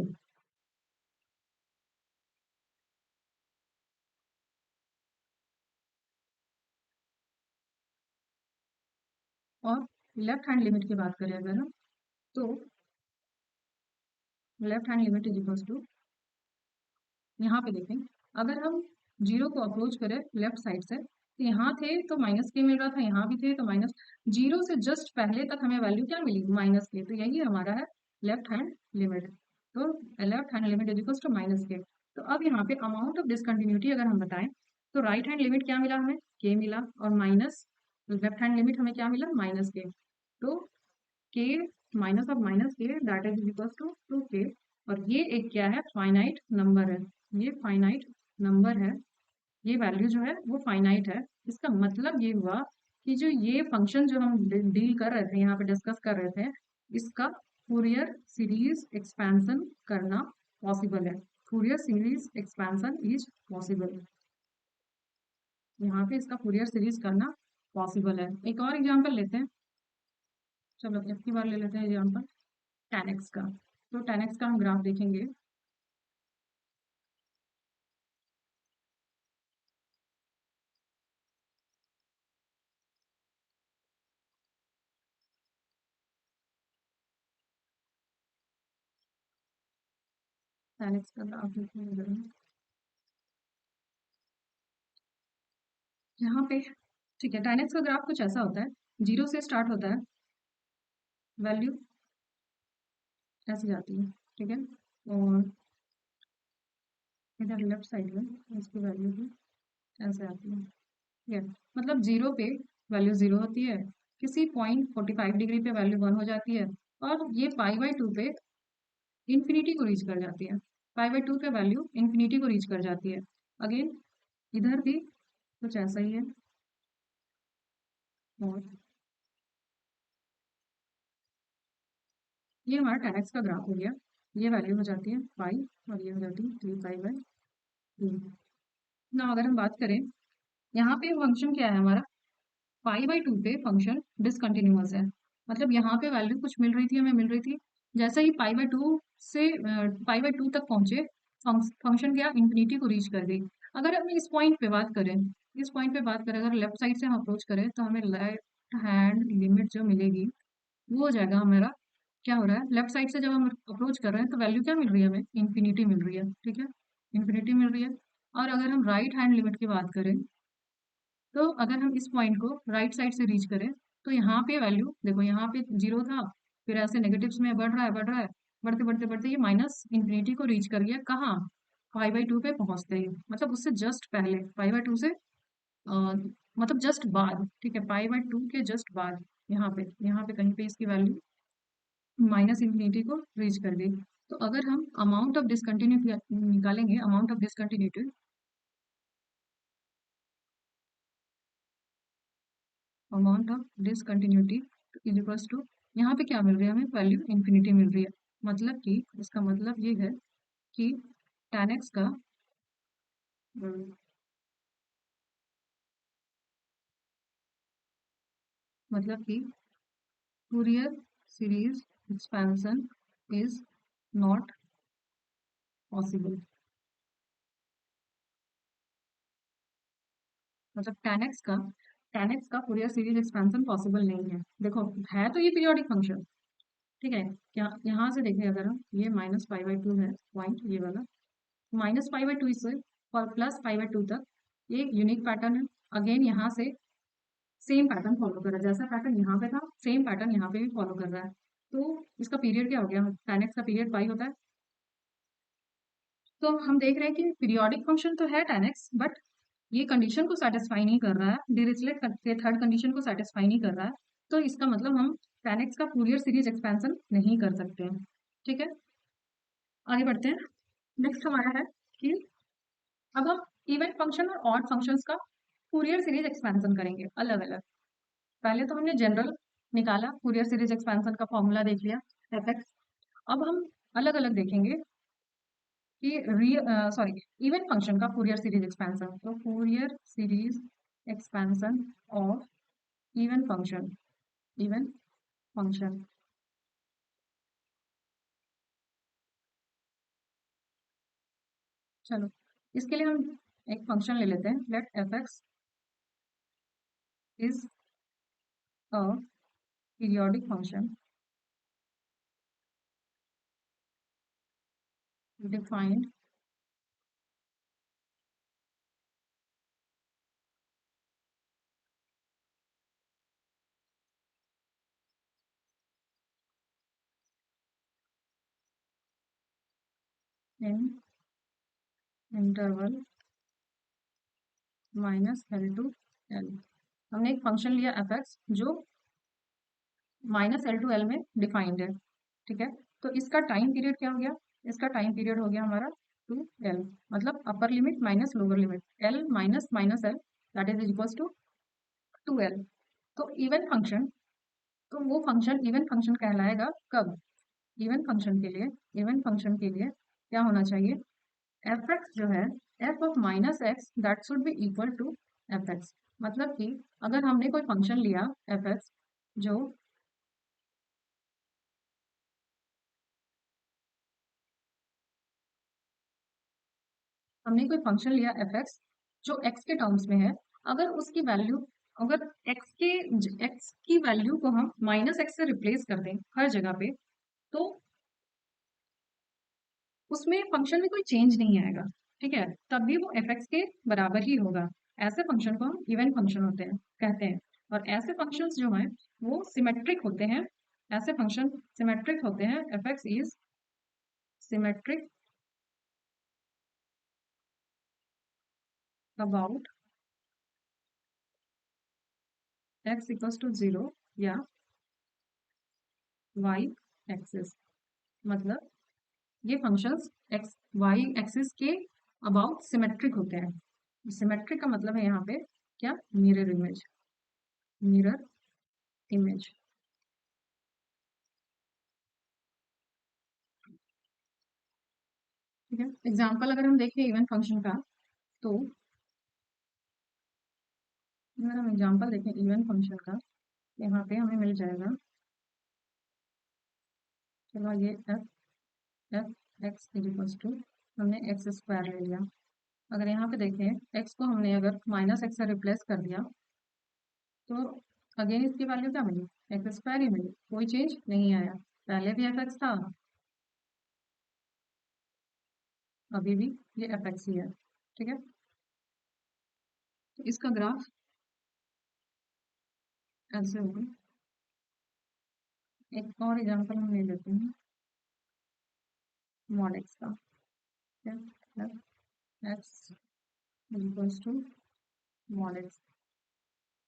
और लेफ्ट हैंड लिमिट की बात करें अगर हम, तो left hand limit is equals to, यहाँ पे देखें, अगर हम जीरो को अप्रोच करें लेफ्ट साइड से, तो यहाँ थे तो माइनस के मिल रहा था, यहाँ भी थे तो माइनस, जीरो से जस्ट पहले तक हमें वैल्यू क्या मिली, माइनस के, तो यही हमारा है लेफ्ट हैंड लिमिट। तो left hand limit is equals to minus k. तो अब यहाँ पे अमाउंट ऑफ डिसकंटिन्यूटी अगर हम बताएं, तो राइट हैंड लिमिट क्या मिला हमें, के मिला, और माइनस लेफ्ट हैंड लिमिट हमें क्या मिला, माइनस के। तो k minus of minus k that is equals to two k, और ये एक क्या है, फाइनाइट नंबर है, ये फाइनाइट नंबर है, ये वैल्यू जो है वो फाइनाइट है। इसका मतलब ये हुआ कि जो ये फंक्शन जो हम डील कर रहे थे, यहाँ पे डिस्कस कर रहे थे, इसका फूरियर सीरीज एक्सपेंशन करना पॉसिबल है, Fourier series expansion is possible, यहाँ पे इसका फूरियर सीरीज करना पॉसिबल है। एक और एग्जांपल लेते हैं, चलो एक की बार ले लेते हैं एग्जांपल tan x का। तो tan x का हम ग्राफ देखेंगे, tan x का ग्राफ देखेंगे अगर हम, यहाँ पे ठीक है, tan x का ग्राफ कुछ ऐसा होता है, जीरो से स्टार्ट होता है, वैल्यू ऐसे जाती है, ठीक है, और इधर लेफ्ट साइड में इसकी वैल्यू भी ऐसे आती है, ठीक है, मतलब जीरो पे वैल्यू जीरो होती है, किसी पॉइंट 45 डिग्री पे वैल्यू वन हो जाती है, और ये पाई बाई टू पे इन्फिनिटी को रीच कर जाती है, पाई बाई टू पे वैल्यू इन्फिनिटी को रीच कर जाती है। अगेन इधर भी कुछ ऐसा ही है, और ये हमारा tan x का ग्राफ हो गया, ये वैल्यू हो जाती है पाई, और ये हो जाती है 3 पाई बाई 2। ना अगर हम बात करें, यहाँ पे फंक्शन क्या है हमारा, पाई बाई टू पे फंक्शन डिसकंटिन्यूअस है, मतलब यहाँ पे वैल्यू कुछ मिल रही थी, हमें मिल रही थी, जैसे ही पाई बाई टू से पाई बाई टू तक पहुंचे, फंक्शन क्या इन्फिनिटी को रीच कर गई। अगर हम इस पॉइंट पे बात करें, इस पॉइंट पे बात करें, अगर लेफ्ट साइड से हम अप्रोच करें, तो हमें लेफ्ट हैंड लिमिट जो मिलेगी वो हो जाएगा हमारा, क्या हो रहा है, लेफ्ट साइड से जब हम अप्रोच कर रहे हैं तो वैल्यू क्या मिल रही है हमें, इन्फिनिटी मिल रही है, ठीक है, इन्फिनिटी मिल रही है। और अगर हम राइट हैंड लिमिट की बात करें, तो अगर हम इस पॉइंट को राइट साइड से रीच करें, तो यहाँ पे वैल्यू देखो, यहाँ पे जीरो था, फिर ऐसे नेगेटिव्स में बढ़ रहा है, बढ़ रहा है, बढ़ते बढ़ते बढ़ते ये माइनस इन्फिनिटी को रीच कर गया, कहाँ, पाई बाई टू पे पहुंचते ही, मतलब उससे जस्ट पहले, पाई बाई टू से मतलब जस्ट बाद, ठीक है, पाई बाई टू के जस्ट बाद, यहाँ पे कहीं पे इसकी वैल्यू माइनस इन्फिनिटी को रीच कर गई। तो अगर हम अमाउंट ऑफ डिसकंटिन्यूटी निकालेंगे, amount of discontinuity, amount of discontinuity is equals to, यहाँ पे क्या मिल रही है हमें, वैल्यू इन्फिनिटी मिल रही है, मतलब कि इसका मतलब ये है कि tan x का मतलब कि Fourier series expansion is not possible, मतलब tan x का फूरियर सीरीज एक्सपेंशन पॉसिबल नहीं है। देखो है तो ये पीरियोडिक फंक्शन, ठीक है, क्या यहाँ से देखें अगर हम, ये माइनस पाई बाई टू है पॉइंट, ये वाला माइनस पाई बाई टू से और प्लस पाई बाई टू तक, ये एक यूनिक पैटर्न है। अगेन यहाँ से सेम पैटर्न फॉलो कर रहा है, जैसा पैटर्न यहाँ पे था सेम पैटर्न यहाँ पे भी फॉलो कर रहा है। तो इसका पीरियड क्या हो गया, tan x का पीरियड पाई होता है। तो हम देख रहे हैं कि पीरियोडिक फंक्शन तो है tan x, बट ये कंडीशन को सेटिस्फाई नहीं कर रहा है, डिरिचलेट के थर्ड कंडीशन को सेटिस्फाई नहीं कर रहा है। तो इसका मतलब हम tan x का फूरियर सीरीज एक्सपेंशन नहीं कर सकते हैं, ठीक है। आगे बढ़ते हैं, नेक्स्ट हमारा है कि अब हम इवन फंक्शन और ऑड फंक्शंस का फूरियर सीरीज एक्सपेंशन करेंगे अलग अलग। पहले तो हमने जनरल निकाला, फूरियर सीरीज एक्सपेंशन का फॉर्मूला देख लिया, एफ एक्स। अब हम अलग अलग देखेंगे कि सॉरी इवन फंक्शन का फूरियर सीरीज एक्सपेंशन, तो Fourier series expansion of even function, even function. चलो इसके लिए हम एक फंक्शन ले लेते हैं, let f x is a periodic function defined in interval -L to L। हमने एक फंक्शन लिया एफ एक्स जो -L to L में डिफाइंड है, ठीक है। तो इसका टाइम पीरियड क्या हो गया, इसका टाइम पीरियड हो गया हमारा 2L, मतलब upper limit minus lower limit L minus minus L that is equals to 2L। तो इवन फंक्शन, तो वो फंक्शन इवन फंक्शन कहलाएगा कब, इवन फंक्शन के लिए, इवन फंक्शन के लिए क्या होना चाहिए, एफ एक्स जो है f of minus x that should be equal to f x. मतलब कि अगर हमने कोई फंक्शन लिया एफ एक्स जो, हमने कोई फंक्शन लिया एफ एक्स जो एक्स के टर्म्स में है, अगर उसकी वैल्यू, अगर एक्स की वैल्यू को हम माइनस एक्स से रिप्लेस कर दें हर जगह पे, तो उसमें फंक्शन में कोई चेंज नहीं आएगा, ठीक है, तब भी वो एफ एक्स के बराबर ही होगा। ऐसे फंक्शन को हम इवन फंक्शन होते हैं कहते हैं। और ऐसे फंक्शंस जो हैं वो सिमेट्रिक होते हैं, ऐसे फंक्शन सिमेट्रिक होते हैं, f x is symmetric about x equals to 0 या वाई एक्सिस। मतलब ये फंक्शंस एक्स वाई एक्सिस के अबाउट सिमेट्रिक होते हैं। सिमेट्रिक का मतलब है यहाँ पे क्या, मिरर इमेज, मिरर इमेज, ठीक है। एग्जाम्पल अगर हम देखें इवन फंक्शन का, तो अगर हम एग्जाम्पल देखें इवन फंक्शन का, यहाँ पे हमें मिल जाएगा, चलो ये एफ एक्स इक्वल्स टू, हमने एक्स स्क्वायर ले लिया। अगर यहाँ पे देखें एक्स को हमने अगर माइनस एक्स से रिप्लेस कर दिया, तो अगेन इसकी वैल्यू क्या मिली, एक्स स्क्वायर ही मिली, कोई चेंज नहीं आया। पहले भी एफ एक्स था, अभी भी ये एफ एक्स ही है, ठीक है। तो इसका ग्राफ ऐसे होगा। एक और एग्जांपल हम ले लेते हैं मॉड एक्स का, x equals to mod x.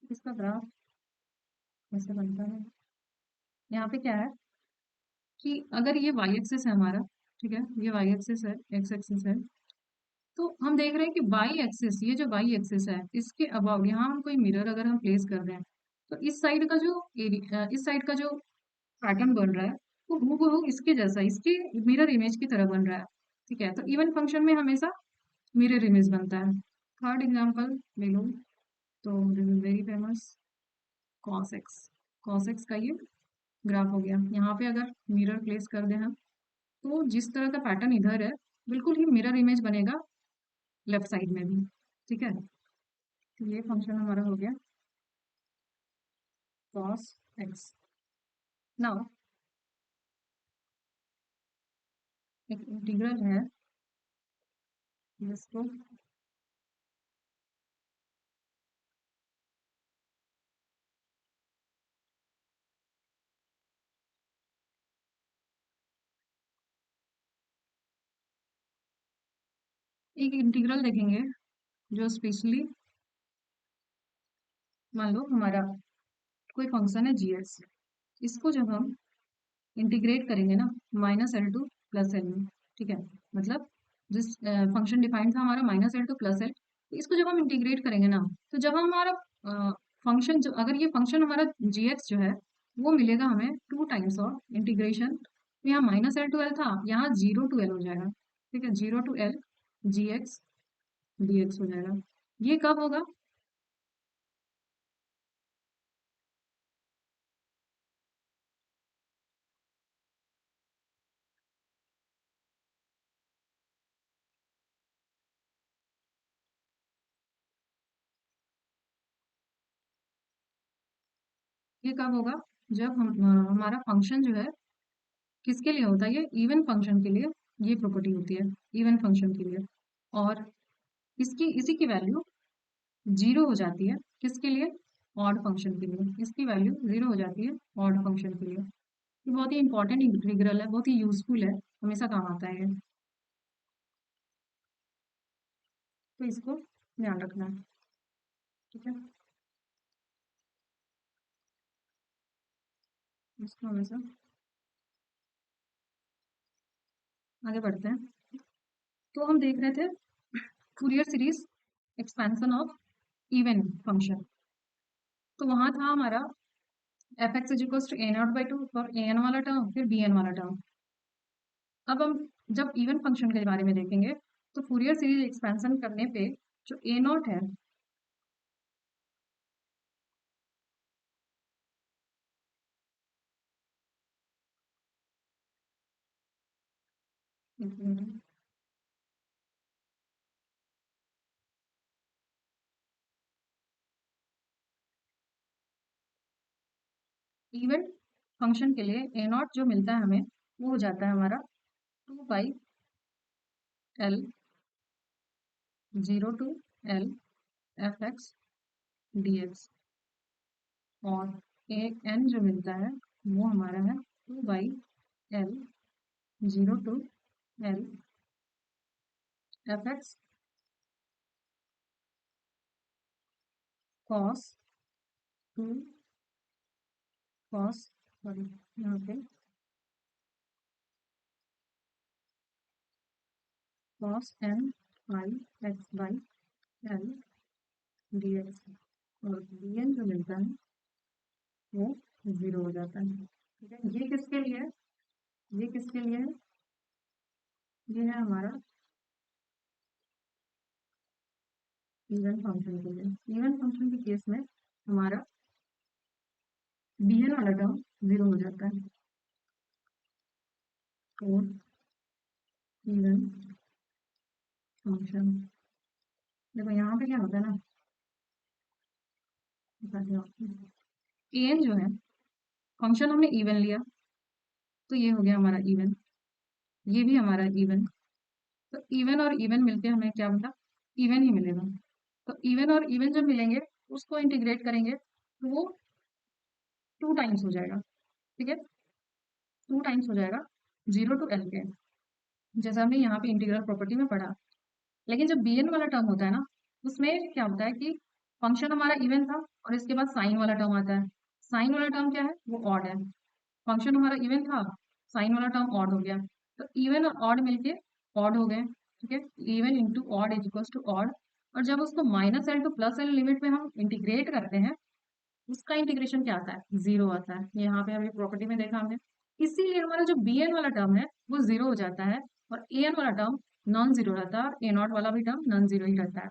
इसका ग्राफ ऐसे बनता है, यहाँ पे क्या है कि अगर ये वाई एक्सिस है हमारा, ठीक है, ये वाई एक्सिस है, एक्स एक्सिस है, तो हम देख रहे हैं कि वाई एक्सिस, ये जो वाई एक्सिस है इसके अबाउट यहाँ हम कोई मिरर अगर हम प्लेस कर दें, तो इस साइड का जो इस साइड का जो पैटर्न बन रहा है वो हूबहू इसके जैसा, इसके मिरर इमेज की तरह बन रहा है, ठीक है। तो इवन फंक्शन में हमेशा मिरर इमेज बनता है। थर्ड एग्जांपल ले लो, तो this is very famous, cos x. Cos x का ये ग्राफ हो गया। यहाँ पे अगर मिरर प्लेस कर दें हम, तो जिस तरह का पैटर्न इधर है बिल्कुल ही मिरर इमेज बनेगा लेफ्ट साइड में भी, ठीक है। तो ये फंक्शन हमारा हो गया कॉस एक्स। नाउ एक इंटीग्रल है जिसको एक इंटीग्रल देखेंगे जो स्पेशली, मान लो हमारा कोई फंक्शन है जी एक्स, इसको जब हम इंटीग्रेट करेंगे ना -L to +L में, ठीक है, मतलब जिस फंक्शन डिफाइंड था हमारा -L to +L, तो इसको जब हम इंटीग्रेट करेंगे ना, तो जब हम हमारा फंक्शन जो, अगर ये फंक्शन हमारा जी एक्स जो है वो मिलेगा हमें 2 टाइम्स ऑफ इंटीग्रेशन, तो यहाँ -L to L था, यहाँ 0 to L हो जाएगा, ठीक है, 0 to L GX dx हो जाएगा। ये कब होगा? ये कब होगा? जब हमारा फंक्शन जो है किसके लिए होता है? ये इवन फंक्शन के लिए ये प्रॉपर्टी होती है, इवन फंक्शन के लिए। और इसकी इसी की वैल्यू जीरो हो जाती है किसके लिए? ऑड फंक्शन के लिए। इसकी वैल्यू जीरो हो जाती है ऑड फंक्शन के लिए। ये बहुत ही इंपॉर्टेंट इंटीग्रल है, बहुत ही यूजफुल है, हमेशा काम आता है ये। तो इसको ध्यान रखना है। ठीक है, इसको हमेशा आगे बढ़ते हैं। तो हम देख रहे थे Fourier series expansion of even function. तो वहां था हमारा f x is equal to a0/2 for a n वाला टर्म, फिर बी एन वाला टर्म। अब हम जब इवन फंक्शन के बारे में देखेंगे तो फूरियर सीरीज एक्सपेंशन करने पे जो ए नॉट है, इवन फंक्शन के लिए ए नॉट जो मिलता है हमें वो हो जाता है हमारा 2/L 0 to L f(x) dx। और ए एन जो मिलता है वो हमारा है 2/L 0 to L f(x) cos 2 cos, sorry यहाँ पे cos n i x/L dx। और dn जो मिलता है वो जीरो हो जाता है। ठीक है, ये किसके लिए है? ये किसके लिए है? ये है हमारा इवन फंक्शन के लिए। इवन फंक्शन के केस में हमारा bn वाला टर्म जीरो हो जाता है। और इवन फंक्शन, देखो यहाँ पे क्या होता है ना, बताती हूँ आपको। an जो है फंक्शन हमने इवन लिया, तो ये हो गया हमारा इवन, ये भी हमारा इवन। तो इवन और इवन मिलके हमें क्या मिला? इवन ही मिलेगा। तो इवन और इवन जब मिलेंगे उसको इंटीग्रेट करेंगे तो वो 2 टाइम्स हो जाएगा। ठीक है, 2 टाइम्स हो जाएगा 0 to L के, जैसा हमने यहाँ पे इंटीग्रल प्रॉपर्टी में पढ़ा। लेकिन जब bn वाला टर्म होता है ना, उसमें क्या होता है कि फंक्शन हमारा इवन था और इसके बाद साइन वाला टर्म आता है। साइन वाला टर्म क्या है? वो ऑड है। फंक्शन हमारा इवन था, साइन वाला टर्म ऑड हो गया, तो इवन और ऑड मिलके ऑड हो गए। ठीक है, even into odd is equal to odd. और जब उसको -L टू +L लिमिट में हम इंटीग्रेट करते हैं, उसका इंटीग्रेशन क्या आता है? जीरो आता है। यहाँ पे अभी प्रॉपर्टी में देखा हमने। इसीलिए हमारा जो bn वाला टर्म है वो जीरो हो जाता है और an वाला टर्म नॉन जीरो रहता है और a नॉट वाला भी टर्म नॉन जीरो ही रहता है।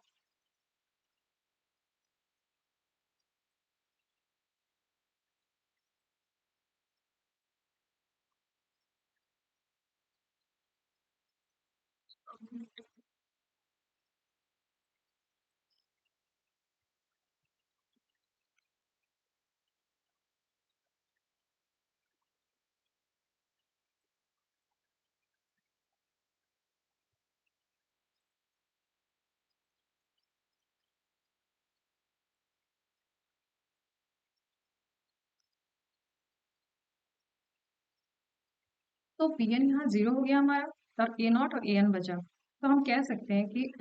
तो bn यहाँ जीरो हो गया हमारा और a नॉट और an बचा। तो हम कह सकते हैं कि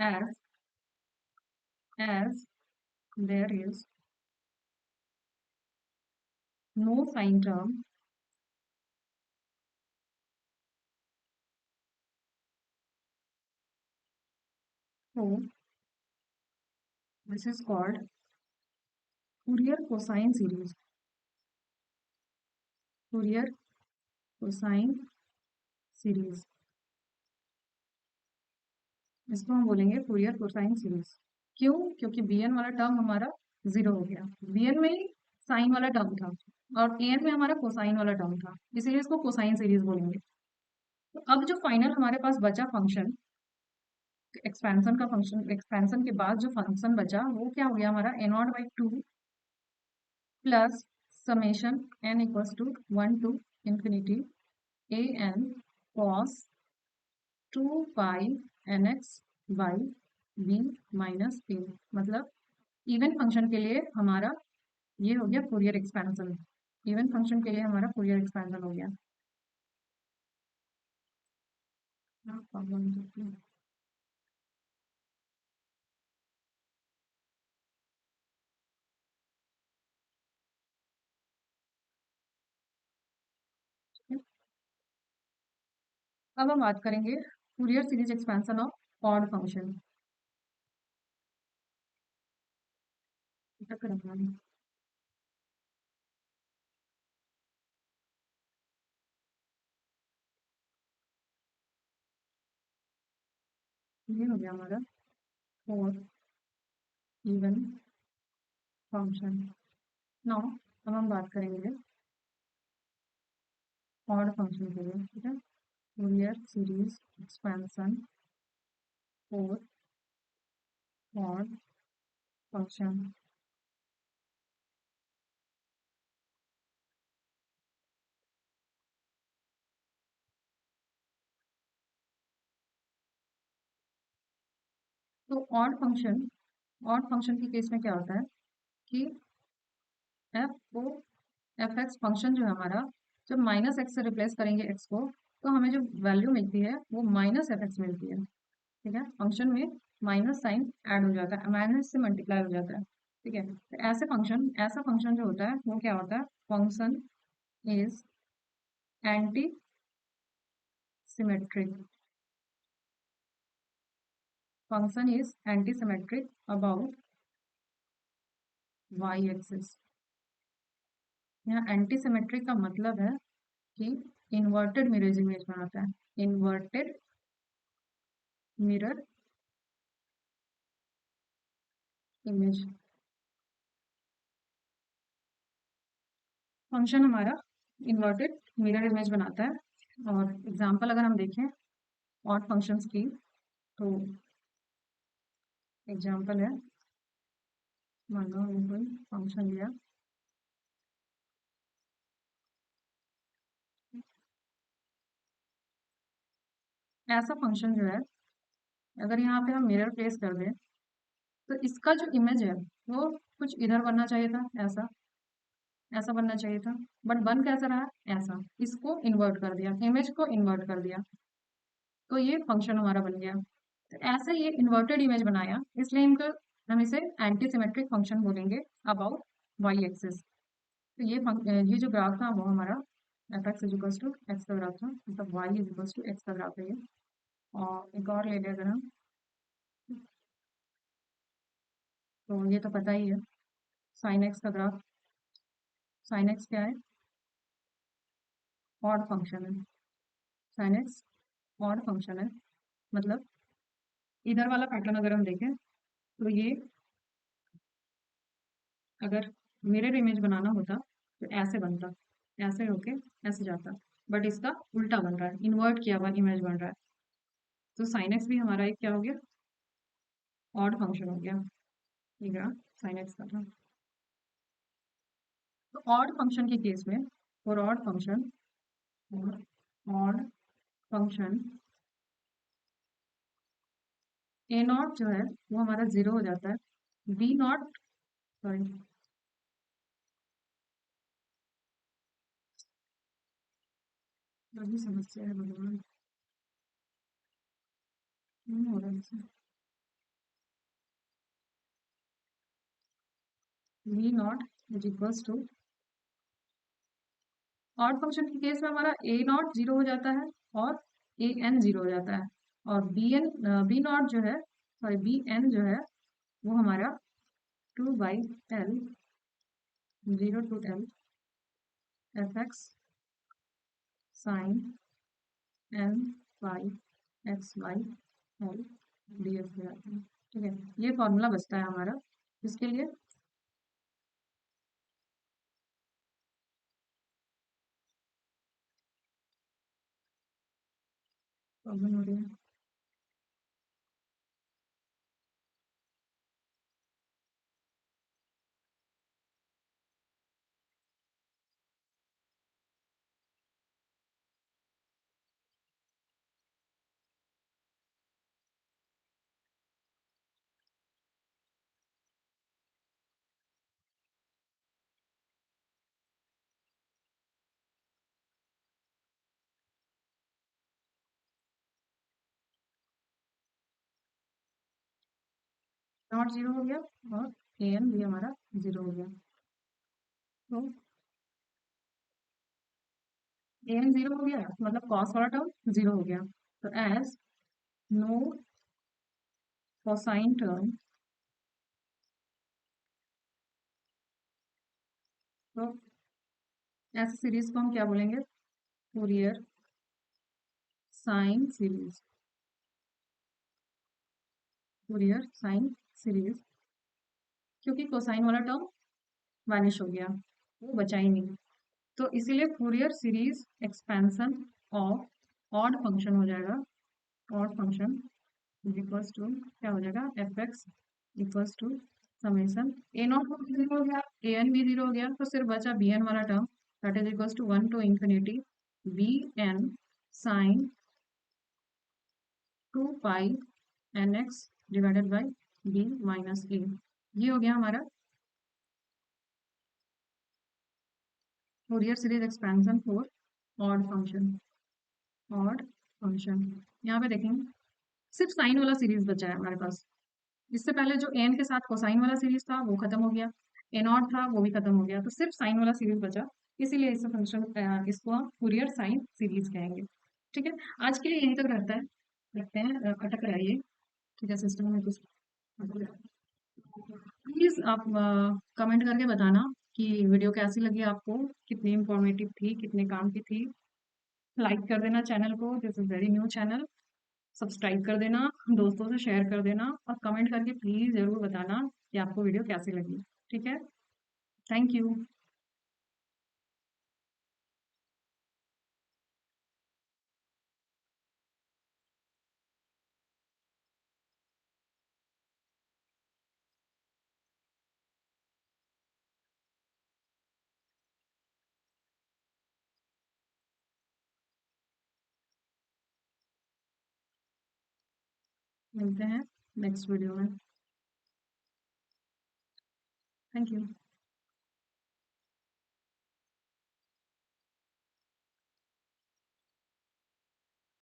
as there is no sine term, so this is called Fourier cosine series। Fourier cosine series। इसको हम बोलेंगे फूरियर कोसाइन सीरीज। क्यों? क्योंकि बी एन वाला टर्म हमारा जीरो हो गया, बी एन में ही साइन वाला टर्म था और ए एन में हमारा कोसाइन वाला टर्म था, इसीलिए इसको कोसाइन सीरीज बोलेंगे। तो अब जो फाइनल हमारे पास बचा फंक्शन, एक्सपेंशन का फंक्शन, एक्सपेंशन के बाद जो फंक्शन बचा वो क्या हो गया हमारा, a not by two plus summation n equals to 1 to ∞ a n cos 2 pi n x by b minus a. मतलब इवन फंक्शन के लिए हमारा ये हो गया फूरियर एक्सपेंशन, इवन फंक्शन के लिए हमारा फूरियर एक्सपेंशन हो गया। अब हम बात करेंगे Fourier series expansion of odd function. ये हो गया हमारा फोर इवन फंक्शन। नाउ अब हम बात करेंगे ऑड फंक्शन के लिए, ठीक है। Fourier series expansion for odd function. तो ऑड फंक्शन के केस में क्या होता है कि एफ को एफ एक्स फंक्शन जो है हमारा, जब माइनस एक्स से रिप्लेस करेंगे एक्स को, तो हमें जो वैल्यू मिलती है वो माइनस एफ एक्स मिलती है, ठीक है। फंक्शन में माइनस साइन ऐड हो जाता है, माइनस से मल्टीप्लाई हो जाता है, ठीक है। तो ऐसा फंक्शन जो होता है वो क्या होता है, function is antisymmetric, function is antisymmetric about y axis. यहाँ एंटी सिमेट्रिक का मतलब है कि इन्वर्टेड मिरर इमेज बनाता है, इन्वर्टेड मिरर इमेज। फंक्शन हमारा इन्वर्टेड मिरर इमेज बनाता है। और एग्जांपल अगर हम देखें ऑड फंक्शंस की, तो एग्जांपल है, मान लो हमने कोई फंक्शन लिया, ऐसा फंक्शन जो है, अगर यहाँ पे हम मिरर प्लेस कर दें तो इसका जो इमेज है वो कुछ इधर बनना चाहिए था, ऐसा ऐसा बनना चाहिए था, बट बन कैसा रहा, ऐसा। इसको इन्वर्ट कर दिया, इमेज को इन्वर्ट कर दिया, तो ये फंक्शन हमारा बन गया। तो ऐसे ये इन्वर्टेड इमेज बनाया, इसलिए इनका हम इसे एंटी सिमेट्रिक फंक्शन बोलेंगे अबाउट वाई एक्सिस। तो ये जो ग्राफ था वो हमारा f x is equals to x का ग्राफ था, मतलब y is equals to x का ग्राफ है ये। और एक और ले लें अगर हम, तो ये तो पता ही है, साइन एक्स का ग्राफ। साइन एक्स क्या है, ऑड फंक्शन है, साइन एक्स ऑड फंक्शन है। मतलब इधर वाला पैटर्न अगर हम देखें तो ये अगर मिरर इमेज बनाना होता तो ऐसे बनता, ऐसे होके ऐसे जाता, बट इसका उल्टा बन रहा है, इन्वर्ट किया हुआ इमेज बन रहा है। तो साइन एक्स भी हमारा एक क्या हो गया, ऑड फंक्शन हो गया, ये ग्राफ साइन एक्स का था। तो ऑड फंक्शन के केस में, for odd function A not जो है वो हमारा जीरो हो जाता है, बी नॉट, सॉरी वही समस्या है भगवान, नहीं हो रहा है। B naught is equals to, odd function के केस में हमारा ए नॉट जीरो हो जाता है और ए एन जीरो हो जाता है, और बी नॉट जो है, सॉरी बी एन जो है वो हमारा 2/L, 0 to L f x sine n y x y l d f ले आते हैं। ठीक है, ये फॉर्मूला बचता है हमारा इसके लिए। प्रॉब्लम हो रही है। 0 हो गया और ए एन भी हमारा 0 हो गया। तो ए एन 0 हो गया मतलब कॉस वाला टर्म 0 हो गया। तो एज नो कोसाइन टर्म, तो ऐसे सीरीज को हम क्या बोलेंगे? Fourier sine series. Fourier sine series, क्योंकि कोसाइन वाला टर्म वैनिश हो गया, वो बचा ही नहीं। तो इसीलिए Fourier series expansion of odd function हो जाएगा। ऑड फंक्शन इक्वल्स टू क्या हो जाएगा? F x equals to summation a naught भी 0 हो गया, ए एन भी 0 हो गया, तो सिर्फ बचा बी एन वाला term, that is equals to 1 to infinity b n sine 2 pi n x divided by b minus a. ये हो गया हमारा Fourier series expansion for odd function. Odd function यहाँ पे देखेंगे, सिर्फ साइन वाला सीरीज बचा है हमारे पास। इससे पहले जो एन के साथ कोसाइन वाला सीरीज था वो खत्म हो गया, ए नॉट था वो भी खत्म हो गया, तो सिर्फ साइन वाला सीरीज बचा। इसीलिए इस फंक्शन इसको हम फूरियर साइन सीरीज कहेंगे। ठीक है, आज के लिए यहीं तक रहता है, रखते हैं, अटक रहा है ये। ठीक है, सिस्टम में कुछ प्लीज आप कमेंट करके बताना कि वीडियो कैसी लगी आपको, कितनी इंफॉर्मेटिव थी, कितने काम की थी। लाइक कर देना चैनल को, this is very new channel. Subscribe कर देना, दोस्तों से शेयर कर देना, और कमेंट करके प्लीज जरूर बताना कि आपको वीडियो कैसी लगी। ठीक है, थैंक यू। मिलते हैं नेक्स्ट वीडियो में। Thank you.